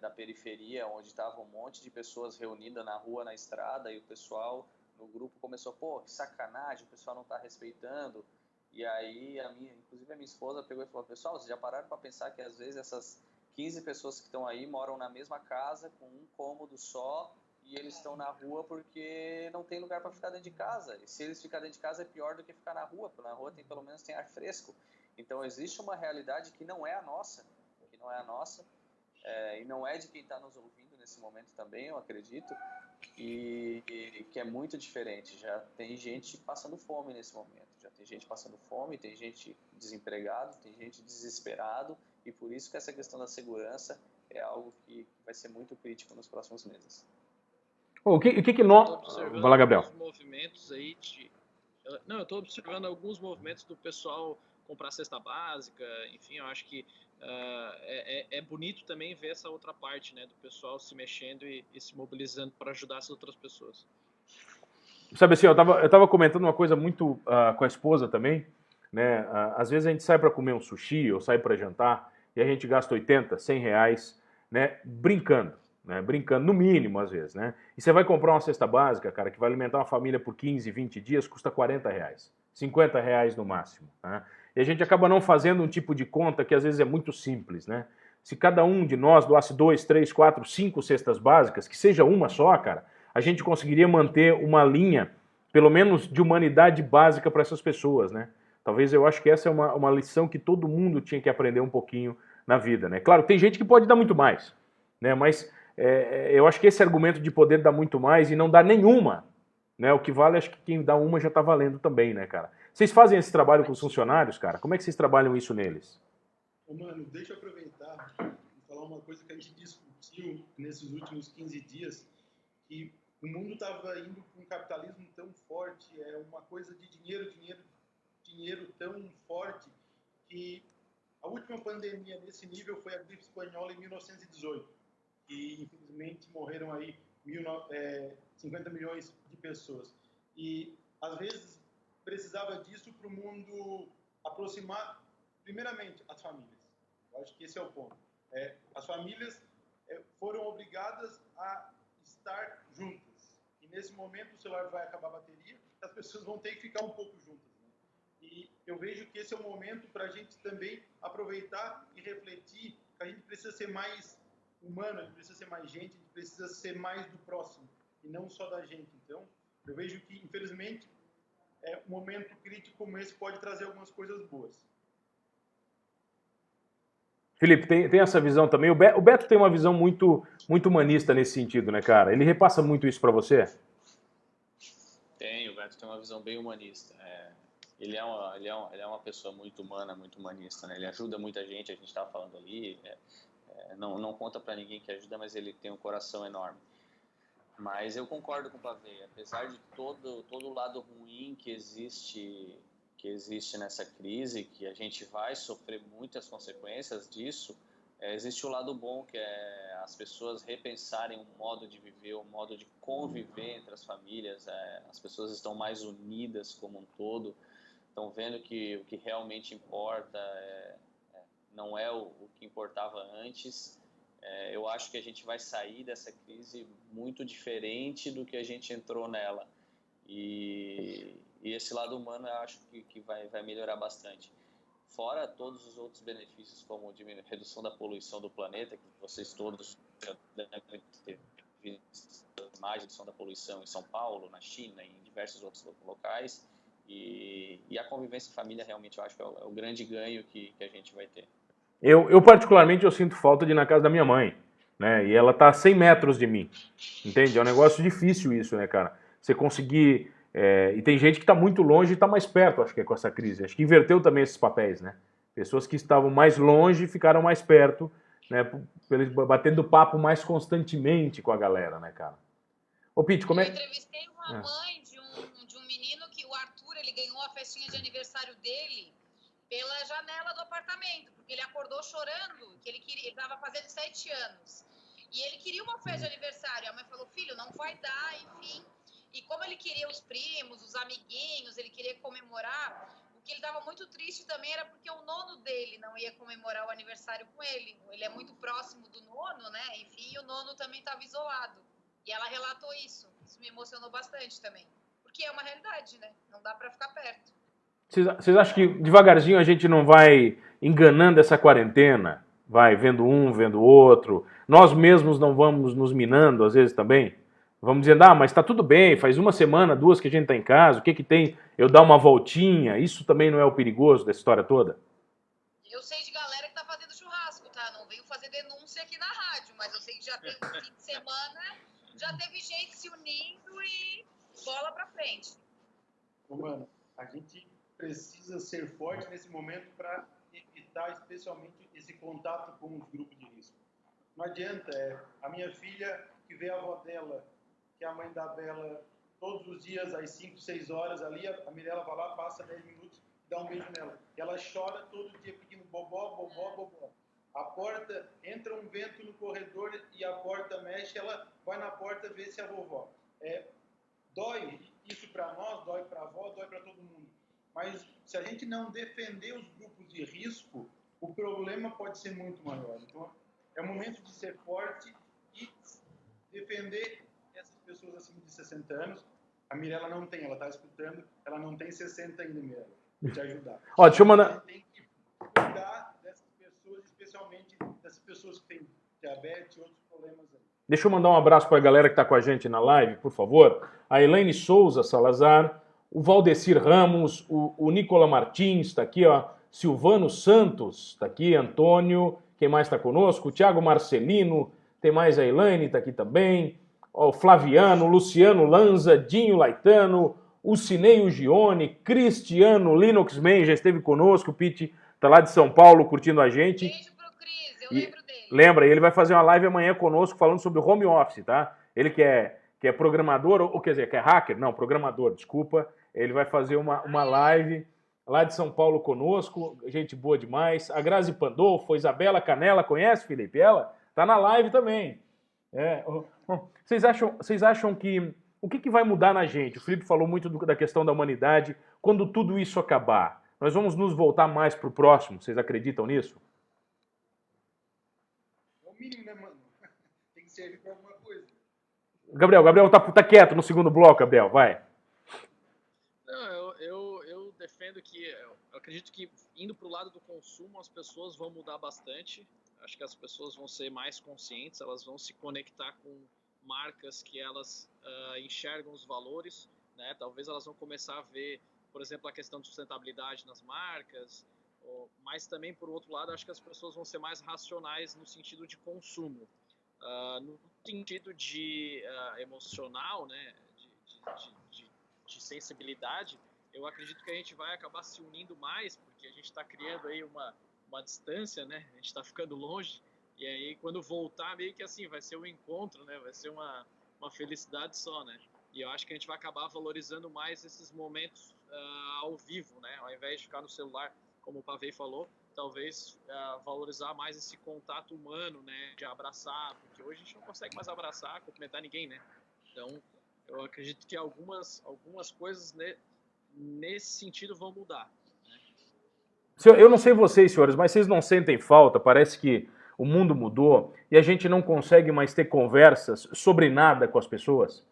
da periferia, onde estava um monte de pessoas reunidas na rua, na estrada, e o pessoal no grupo começou, pô, que sacanagem, o pessoal não está respeitando. E aí, inclusive a minha esposa pegou e falou, pessoal, vocês já pararam para pensar que às vezes essas 15 pessoas que estão aí moram na mesma casa, com um cômodo só, e eles estão na rua porque não tem lugar para ficar dentro de casa. E se eles ficarem dentro de casa é pior do que ficar na rua, porque na rua pelo menos tem ar fresco. Então existe uma realidade que não é a nossa, e não é de quem está nos ouvindo nesse momento também, eu acredito, e que é muito diferente. Já tem gente passando fome nesse momento, já tem gente passando fome, tem gente desempregado, tem gente desesperado, e por isso que essa questão da segurança é algo que vai ser muito crítico nos próximos meses. O que nós... Vai lá, Gabriel. Movimentos aí eu estou observando alguns movimentos do pessoal comprar cesta básica, enfim, eu acho que é bonito também ver essa outra parte, né, do pessoal se mexendo e se mobilizando para ajudar essas outras pessoas. Sabe assim, eu tava comentando uma coisa muito com a esposa também, né, às vezes a gente sai para comer um sushi ou sai para jantar e a gente gasta 80, 100 reais, né, brincando, no mínimo às vezes, né, e você vai comprar uma cesta básica, cara, que vai alimentar uma família por 15, 20 dias, custa 40 reais, 50 reais no máximo, né? E a gente acaba não fazendo um tipo de conta que às vezes é muito simples, né? Se cada um de nós doasse 2, 3, 4, 5 cestas básicas, que seja uma só, cara, a gente conseguiria manter uma linha, pelo menos de humanidade básica para essas pessoas, né? Talvez eu acho que essa é uma lição que todo mundo tinha que aprender um pouquinho na vida, né? Claro, tem gente que pode dar muito mais, né? Mas eu acho que esse argumento de poder dar muito mais e não dar nenhuma, né? O que vale, acho que quem dá uma já está valendo também, né, cara? Vocês fazem esse trabalho com os funcionários, cara? Como é que vocês trabalham isso neles? Mano, deixa eu aproveitar e falar uma coisa que a gente discutiu nesses últimos 15 dias, que o mundo estava indo para um capitalismo tão forte, uma coisa de dinheiro tão forte, que a última pandemia nesse nível foi a gripe espanhola em 1918, e infelizmente morreram aí 50 milhões de pessoas. E às vezes precisava disso para o mundo aproximar, primeiramente, as famílias. Eu acho que esse é o ponto. As famílias foram obrigadas a estar juntas. E nesse momento o celular vai acabar a bateria, as pessoas vão ter que ficar um pouco juntas. Né? E eu vejo que esse é o momento para a gente também aproveitar e refletir que a gente precisa ser mais humano, a gente precisa ser mais gente, a gente precisa ser mais do próximo e não só da gente. Então, eu vejo que, infelizmente, um momento crítico como esse pode trazer algumas coisas boas. Felipe, tem essa visão também. O Beto tem uma visão muito humanista nesse sentido, né, cara? Ele repassa muito isso para você? Tem, o Beto tem uma visão bem humanista. Ele é uma pessoa muito humana, muito humanista, né? Ele ajuda muita gente, a gente estava falando ali. Não conta para ninguém que ajuda, mas ele tem um coração enorme. Mas eu concordo com o Pavê, apesar de todo o lado ruim que existe nessa crise, que a gente vai sofrer muitas consequências disso, existe o lado bom, que é as pessoas repensarem o modo de viver, o modo de conviver entre as famílias. As pessoas estão mais unidas como um todo, estão vendo que o que realmente importa não é o que importava antes. Eu acho que a gente vai sair dessa crise muito diferente do que a gente entrou nela. E esse lado humano eu acho que vai melhorar bastante. Fora todos os outros benefícios, como redução da poluição do planeta, que vocês todos já devem ter visto mais redução da poluição em São Paulo, na China, em diversos outros locais. E a convivência em família realmente eu acho que é o grande ganho que a gente vai ter. Eu particularmente, eu sinto falta de ir na casa da minha mãe, né? E ela tá a 100 metros de mim, entende? É um negócio difícil isso, né, cara? Você conseguir... e tem gente que tá muito longe e tá mais perto, acho que é com essa crise. Acho que inverteu também esses papéis, né? Pessoas que estavam mais longe ficaram mais perto, né? Batendo papo mais constantemente com a galera, né, cara? Ô, Pete, como é... Eu entrevistei uma mãe de um menino que, o Arthur, ele ganhou a festinha de aniversário dele pela janela do apartamento, porque ele acordou chorando, que ele estava fazendo 7 anos. E ele queria uma festa de aniversário. A mãe falou, filho, não vai dar, enfim. E como ele queria os primos, os amiguinhos, ele queria comemorar, o que ele estava muito triste também era porque o nono dele não ia comemorar o aniversário com ele. Ele é muito próximo do nono, né? Enfim, e o nono também estava isolado. E ela relatou isso. Isso me emocionou bastante também. Porque é uma realidade, né? Não dá para ficar perto. Vocês acham que devagarzinho a gente não vai enganando essa quarentena? Vai vendo um, vendo outro. Nós mesmos não vamos nos minando, às vezes, também? Vamos dizendo, mas tá tudo bem, faz 1 semana, 2 que a gente tá em casa, o que tem eu dar uma voltinha? Isso também não é o perigoso dessa história toda? Eu sei de galera que tá fazendo churrasco, tá? Não venho fazer denúncia aqui na rádio, mas eu sei que já teve um fim de semana, já teve gente se unindo e bola pra frente. Mano, a gente precisa ser forte nesse momento para evitar especialmente esse contato com os grupos de risco. Não adianta, a minha filha que vê a avó dela, que é a mãe da Bela, todos os dias às 5, 6 horas ali, a Mirella vai lá, passa 10 minutos e dá um beijo nela. E ela chora todo dia pedindo bobó, bobó, bobó. A porta, entra um vento no corredor e a porta mexe, ela vai na porta ver se é a vovó. Dói isso para nós, dói para a avó, dói para todo mundo. Mas se a gente não defender os grupos de risco, o problema pode ser muito maior. Então, é o momento de ser forte e defender essas pessoas acima de 60 anos. A Mirella não tem, ela está escutando, ela não tem 60 ainda, Mirella. Vou te ajudar. Deixa eu mandar... Você tem que cuidar dessas pessoas, especialmente dessas pessoas que têm diabetes e outros problemas aí. Deixa eu mandar um abraço para a galera que está com a gente na live, por favor. A Elaine Souza Salazar, o Valdecir Ramos, o Nicola Martins está aqui, ó. Silvano Santos está aqui, Antônio, quem mais está conosco? O Thiago Marcelino, tem mais a Elaine, está aqui também. Ó, o Flaviano, Luciano Lanza, Dinho Laitano, o Cineio Gione, Cristiano Linux Man, já esteve conosco, o Pete está lá de São Paulo curtindo a gente. Beijo pro Cris, eu lembro dele. Lembra, ele vai fazer uma live amanhã conosco falando sobre home office, tá? Ele que é programador, ou quer dizer, que é hacker, não, programador, desculpa. Ele vai fazer uma live lá de São Paulo conosco, gente boa demais. A Grazi Pandolfo, a Isabela Canela, conhece, Felipe? Ela tá na live também. Vocês acham que... O que vai mudar na gente? O Felipe falou muito da questão da humanidade. Quando tudo isso acabar, nós vamos nos voltar mais pro próximo? Vocês acreditam nisso? É o mínimo, né, mano? tem que servir para alguma coisa. Gabriel tá quieto no segundo bloco, Gabriel, vai. Não, eu defendo que, eu acredito que indo para o lado do consumo, as pessoas vão mudar bastante. Acho que as pessoas vão ser mais conscientes, elas vão se conectar com marcas que elas enxergam os valores, né? Talvez elas vão começar a ver, por exemplo, a questão de sustentabilidade nas marcas, mas também, por outro lado, acho que as pessoas vão ser mais racionais no sentido de consumo. No sentido de emocional, né? De sensibilidade, eu acredito que a gente vai acabar se unindo mais, porque a gente está criando aí uma distância, né? A gente está ficando longe, e aí quando voltar, meio que assim, vai ser um encontro, né? Vai ser uma felicidade só, né? E eu acho que a gente vai acabar valorizando mais esses momentos ao vivo, né? Ao invés de ficar no celular, como o Pavei falou, talvez valorizar mais esse contato humano, né? De abraçar, porque hoje a gente não consegue mais abraçar, cumprimentar ninguém, né? Então, eu acredito que algumas coisas nesse sentido vão mudar. Eu não sei vocês, senhores, mas vocês não sentem falta? Parece que o mundo mudou e a gente não consegue mais ter conversas sobre nada com as pessoas.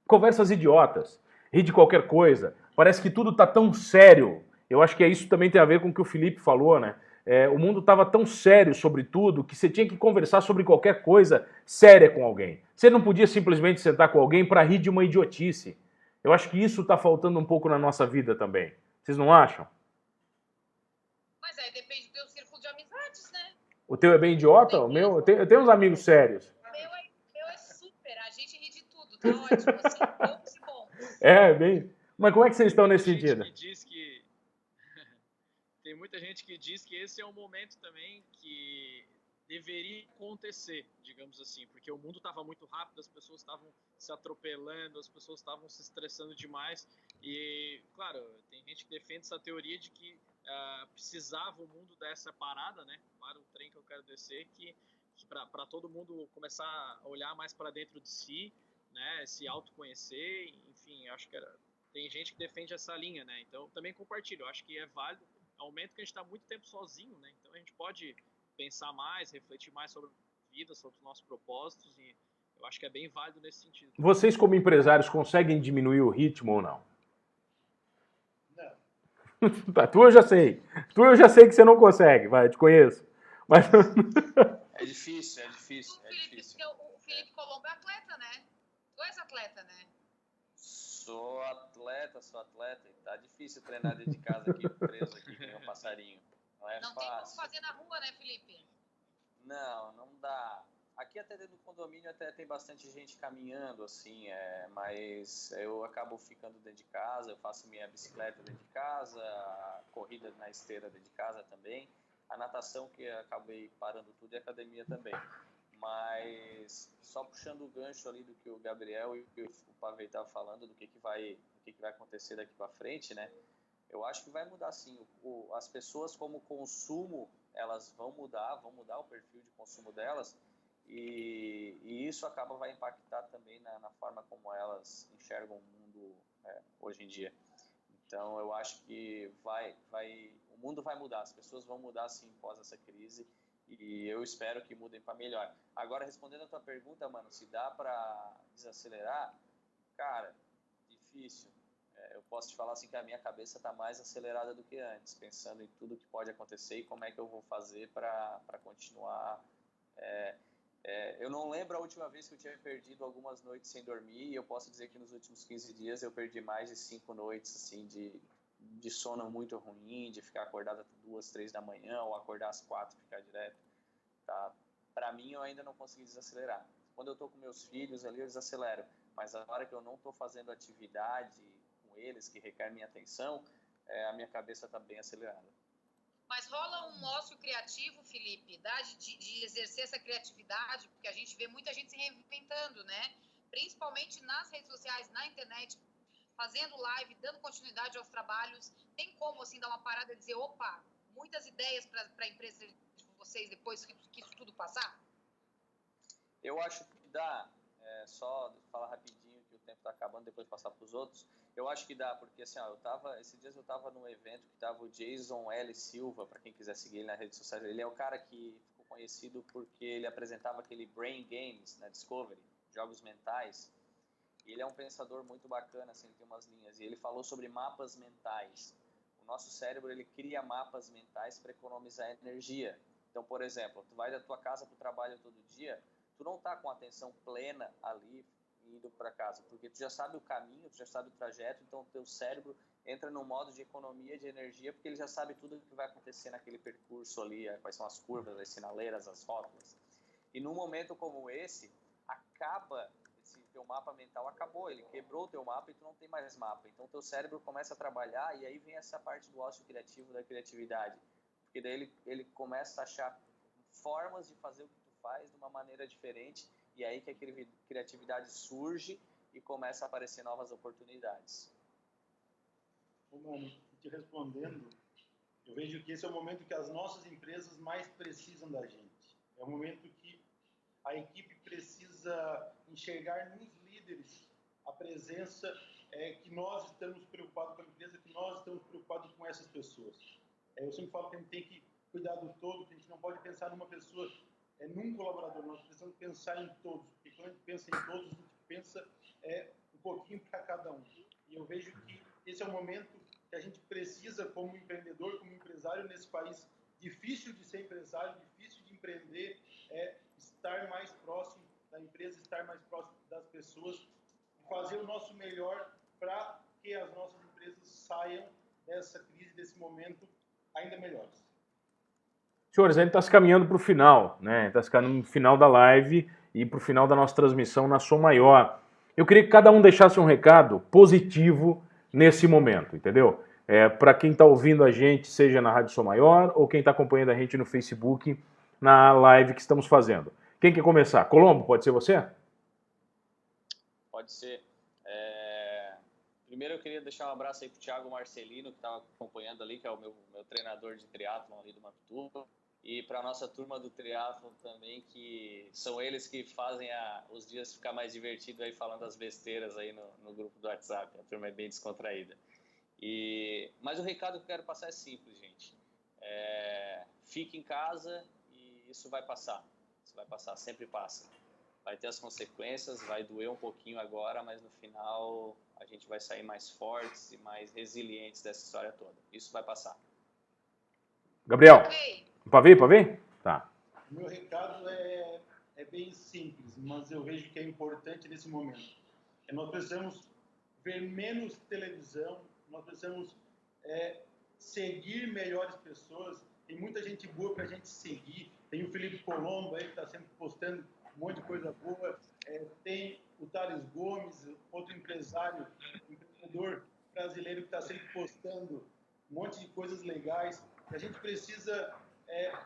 Conversas idiotas, rir de qualquer coisa. Parece que tudo tá tão sério. Eu acho que isso também tem a ver com o que o Felipe falou, né? O mundo estava tão sério sobre tudo que você tinha que conversar sobre qualquer coisa séria com alguém. Você não podia simplesmente sentar com alguém para rir de uma idiotice. Eu acho que isso está faltando um pouco na nossa vida também. Vocês não acham? Mas aí depende do teu círculo de amizades, né? O teu é bem idiota? O meu? Eu tenho uns amigos sérios. O meu é super, a gente ri de tudo, tá ótimo, assim, poucos e bons. Bem... Mas como é que vocês estão nesse sentido? Tem muita gente que diz que esse é um momento também que deveria acontecer, digamos assim, porque o mundo estava muito rápido, as pessoas estavam se atropelando, as pessoas estavam se estressando demais e, claro, tem gente que defende essa teoria de que precisava o mundo dessa parada, né, para o trem que eu quero descer, que para todo mundo começar a olhar mais para dentro de si, né, se autoconhecer, enfim, acho que tem gente que defende essa linha, né, então também compartilho, acho que é válido. É um momento que a gente está muito tempo sozinho, né? Então a gente pode pensar mais, refletir mais sobre a vida, sobre os nossos propósitos, e eu acho que é bem válido nesse sentido. Vocês, como empresários, conseguem diminuir o ritmo ou não? Não. Tu eu já sei. Tu eu já sei que você não consegue, vai, eu te conheço. Mas... É difícil. O Felipe Colombo é atleta, né? Tu és atleta, né? Sou atleta. E tá difícil treinar dentro de casa aqui, preso aqui com meu passarinho. Não é não fácil. Tem como fazer na rua, né, Felipe? Não dá. Aqui até dentro do condomínio até tem bastante gente caminhando, assim, mas eu acabo ficando dentro de casa, eu faço minha bicicleta dentro de casa, a corrida na esteira dentro de casa também, a natação que eu acabei parando tudo e a academia também. Mas só puxando o gancho ali do que o Gabriel e o Pavei estavam falando, do que vai acontecer daqui para frente, né? Eu acho que vai mudar sim. As pessoas como consumo, elas vão mudar o perfil de consumo delas e isso vai impactar também na forma como elas enxergam o mundo hoje em dia. Então eu acho que o mundo vai mudar, as pessoas vão mudar sim pós essa crise. E eu espero que mudem para melhor. Agora, respondendo a tua pergunta, mano, se dá para desacelerar, cara, difícil. Eu posso te falar assim que a minha cabeça está mais acelerada do que antes, pensando em tudo que pode acontecer e como é que eu vou fazer para continuar. Eu não lembro a última vez que eu tinha perdido algumas noites sem dormir, e eu posso dizer que nos últimos 15 dias eu perdi mais de 5 noites assim, de sono muito ruim, de ficar acordado às 2, 3 da manhã, ou acordar às 4 e ficar direto. Tá? Para mim, eu ainda não consegui desacelerar. Quando eu estou com meus filhos ali, eu desacelero. Mas a hora que eu não estou fazendo atividade com eles, que requer minha atenção, a minha cabeça está bem acelerada. Mas rola um ócio criativo, Felipe, de exercer essa criatividade, porque a gente vê muita gente se reinventando, né? Principalmente nas redes sociais, na internet, fazendo live, dando continuidade aos trabalhos. Tem como, assim, dar uma parada e dizer, opa, muitas ideias para a empresa de vocês depois que isso tudo passar? Eu acho que dá. Só falar rapidinho que o tempo está acabando, depois passar para os outros. Eu acho que dá, porque assim, esses dias eu estava num evento que estava o Jason L. Silva, para quem quiser seguir ele nas redes sociais. Ele é o cara que ficou conhecido porque ele apresentava aquele Brain Games na Discovery, jogos mentais. Ele é um pensador muito bacana, assim, ele tem umas linhas. E ele falou sobre mapas mentais. O nosso cérebro, ele cria mapas mentais para economizar energia. Então, por exemplo, tu vai da tua casa para o trabalho todo dia, tu não tá com atenção plena ali indo para casa, porque tu já sabe o caminho, tu já sabe o trajeto, então o teu cérebro entra no modo de economia de energia, porque ele já sabe tudo o que vai acontecer naquele percurso ali, quais são as curvas, as sinaleiras, as rótulas. E num momento como esse, acaba esse teu mapa mental, acabou, ele quebrou o teu mapa e tu não tem mais mapa. Então o teu cérebro começa a trabalhar e aí vem essa parte do ócio criativo, da criatividade. Porque daí ele começa a achar formas de fazer o que tu faz de uma maneira diferente, e aí que a criatividade surge e começa a aparecer novas oportunidades. Mano, te respondendo, eu vejo que esse é o momento que as nossas empresas mais precisam da gente. É o momento que a equipe precisa enxergar nos líderes a presença que nós estamos preocupados com a empresa, que nós estamos preocupados com essas pessoas. Eu sempre falo que a gente tem que cuidar do todo, que a gente não pode pensar numa pessoa, num colaborador, nós precisamos pensar em todos, porque quando a gente pensa em todos, a gente pensa um pouquinho para cada um. E eu vejo que esse é o momento que a gente precisa, como empreendedor, como empresário nesse país difícil de ser empresário, difícil de empreender, estar mais próximo da empresa, estar mais próximo das pessoas, fazer o nosso melhor para que as nossas empresas saiam dessa crise, desse momento, ainda melhores. Senhores, a gente está se caminhando para o final, né? Está se caminhando para o final da live e para o final da nossa transmissão na Som Maior. Eu queria que cada um deixasse um recado positivo nesse momento, entendeu? Para quem está ouvindo a gente, seja na Rádio Som Maior ou quem está acompanhando a gente no Facebook, na live que estamos fazendo. Quem quer começar? Colombo, pode ser você? Pode ser. Primeiro eu queria deixar um abraço aí pro Thiago Marcelino, que estava acompanhando ali, que é o meu treinador de triatlon ali do Matutuba, e para a nossa turma do triatlon também, que são eles que fazem os dias ficar mais divertido aí falando as besteiras aí no grupo do WhatsApp. A turma é bem descontraída. Mas o recado que eu quero passar é simples, gente. Fique em casa e isso vai passar. Isso vai passar, sempre passa. Vai ter as consequências, vai doer um pouquinho agora, mas no final a gente vai sair mais fortes e mais resilientes dessa história toda. Isso vai passar. Gabriel, pavê? Tá. O meu recado é bem simples, mas eu vejo que é importante nesse momento. Nós precisamos ver menos televisão, nós precisamos seguir melhores pessoas. Tem muita gente boa para a gente seguir. Tem o Felipe Colombo aí que está sempre postando um monte de coisa boa. Tem o Thales Gomes, outro empreendedor brasileiro que está sempre postando um monte de coisas legais. E a gente precisa,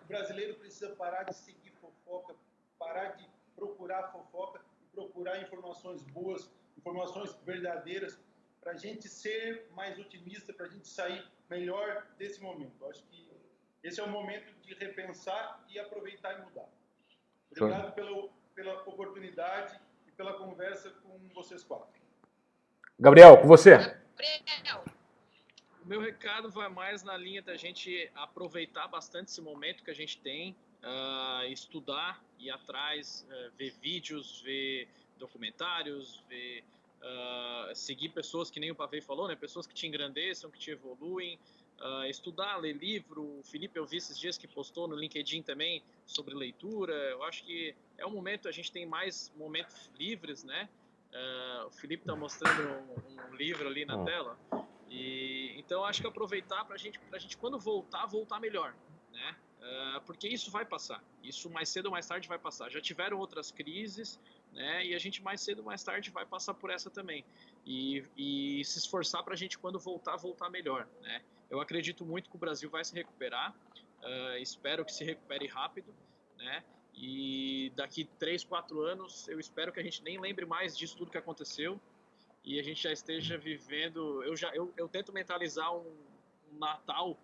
o brasileiro precisa parar de seguir fofoca, parar de procurar fofoca e procurar informações boas, informações verdadeiras, para a gente ser mais otimista, para a gente sair melhor desse momento. Eu acho que esse é o momento de repensar e aproveitar e mudar. Obrigado pela oportunidade e pela conversa com vocês quatro. Gabriel, com você. O meu recado vai mais na linha da gente aproveitar bastante esse momento que a gente tem, estudar, ir atrás, ver vídeos, ver documentários, seguir pessoas que nem o Pavê falou, né? Pessoas que te engrandeçam, que te evoluem, estudar, ler livro. O Felipe, eu vi esses dias que postou no LinkedIn também sobre leitura. Eu acho que é um momento, a gente tem mais momentos livres, né? O Felipe está mostrando um livro ali na tela. Então acho que aproveitar para a gente quando voltar melhor, né? Porque isso vai passar, isso mais cedo ou mais tarde vai passar. Já tiveram outras crises, né? E a gente mais cedo ou mais tarde vai passar por essa também. E se esforçar para a gente quando voltar melhor, né? Eu acredito muito que o Brasil vai se recuperar, espero que se recupere rápido, né? E daqui 3, 4 anos eu espero que a gente nem lembre mais disso tudo que aconteceu e a gente já esteja vivendo. Eu tento mentalizar um Natal,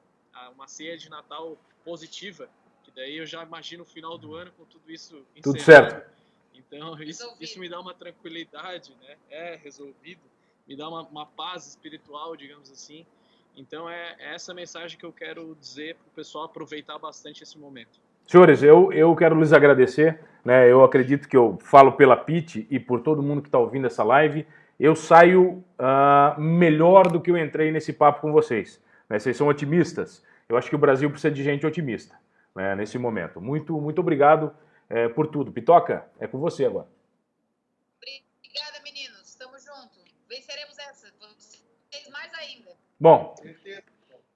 uma ceia de Natal positiva, que daí eu já imagino o final do ano com tudo isso encerrado. Tudo certo. Então isso me dá uma tranquilidade, né? Resolvido, me dá uma paz espiritual, digamos assim. Então é essa mensagem que eu quero dizer para o pessoal aproveitar bastante esse momento. Senhores, eu quero lhes agradecer, né? Eu acredito que eu falo pela Pit e por todo mundo que está ouvindo essa live. Eu saio melhor do que eu entrei nesse papo com vocês. Né? Vocês são otimistas. Eu acho que o Brasil precisa de gente otimista, né, nesse momento. Muito, muito obrigado por tudo. Pitoca, é com você agora. Obrigada, meninos. Estamos juntos. Venceremos essa. Vocês mais ainda. Bom,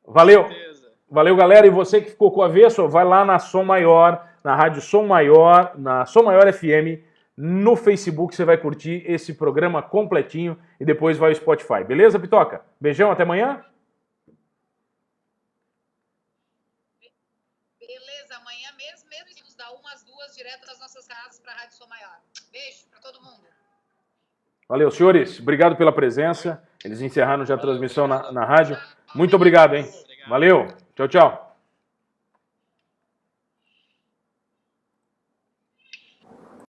valeu. Certeza. Valeu, galera. E você que ficou com o avesso, vai lá na Som Maior, na Rádio Som Maior, na Som Maior FM, no Facebook, você vai curtir esse programa completinho e depois vai ao Spotify. Beleza, Pitoca? Beijão, até amanhã. Beleza, amanhã mesmo da 1 às 2, direto das nossas casas para a Rádio Som Maior. Beijo para todo mundo. Valeu, senhores. Obrigado pela presença. Eles encerraram já a transmissão na rádio. Muito obrigado, hein? Valeu. Tchau, tchau.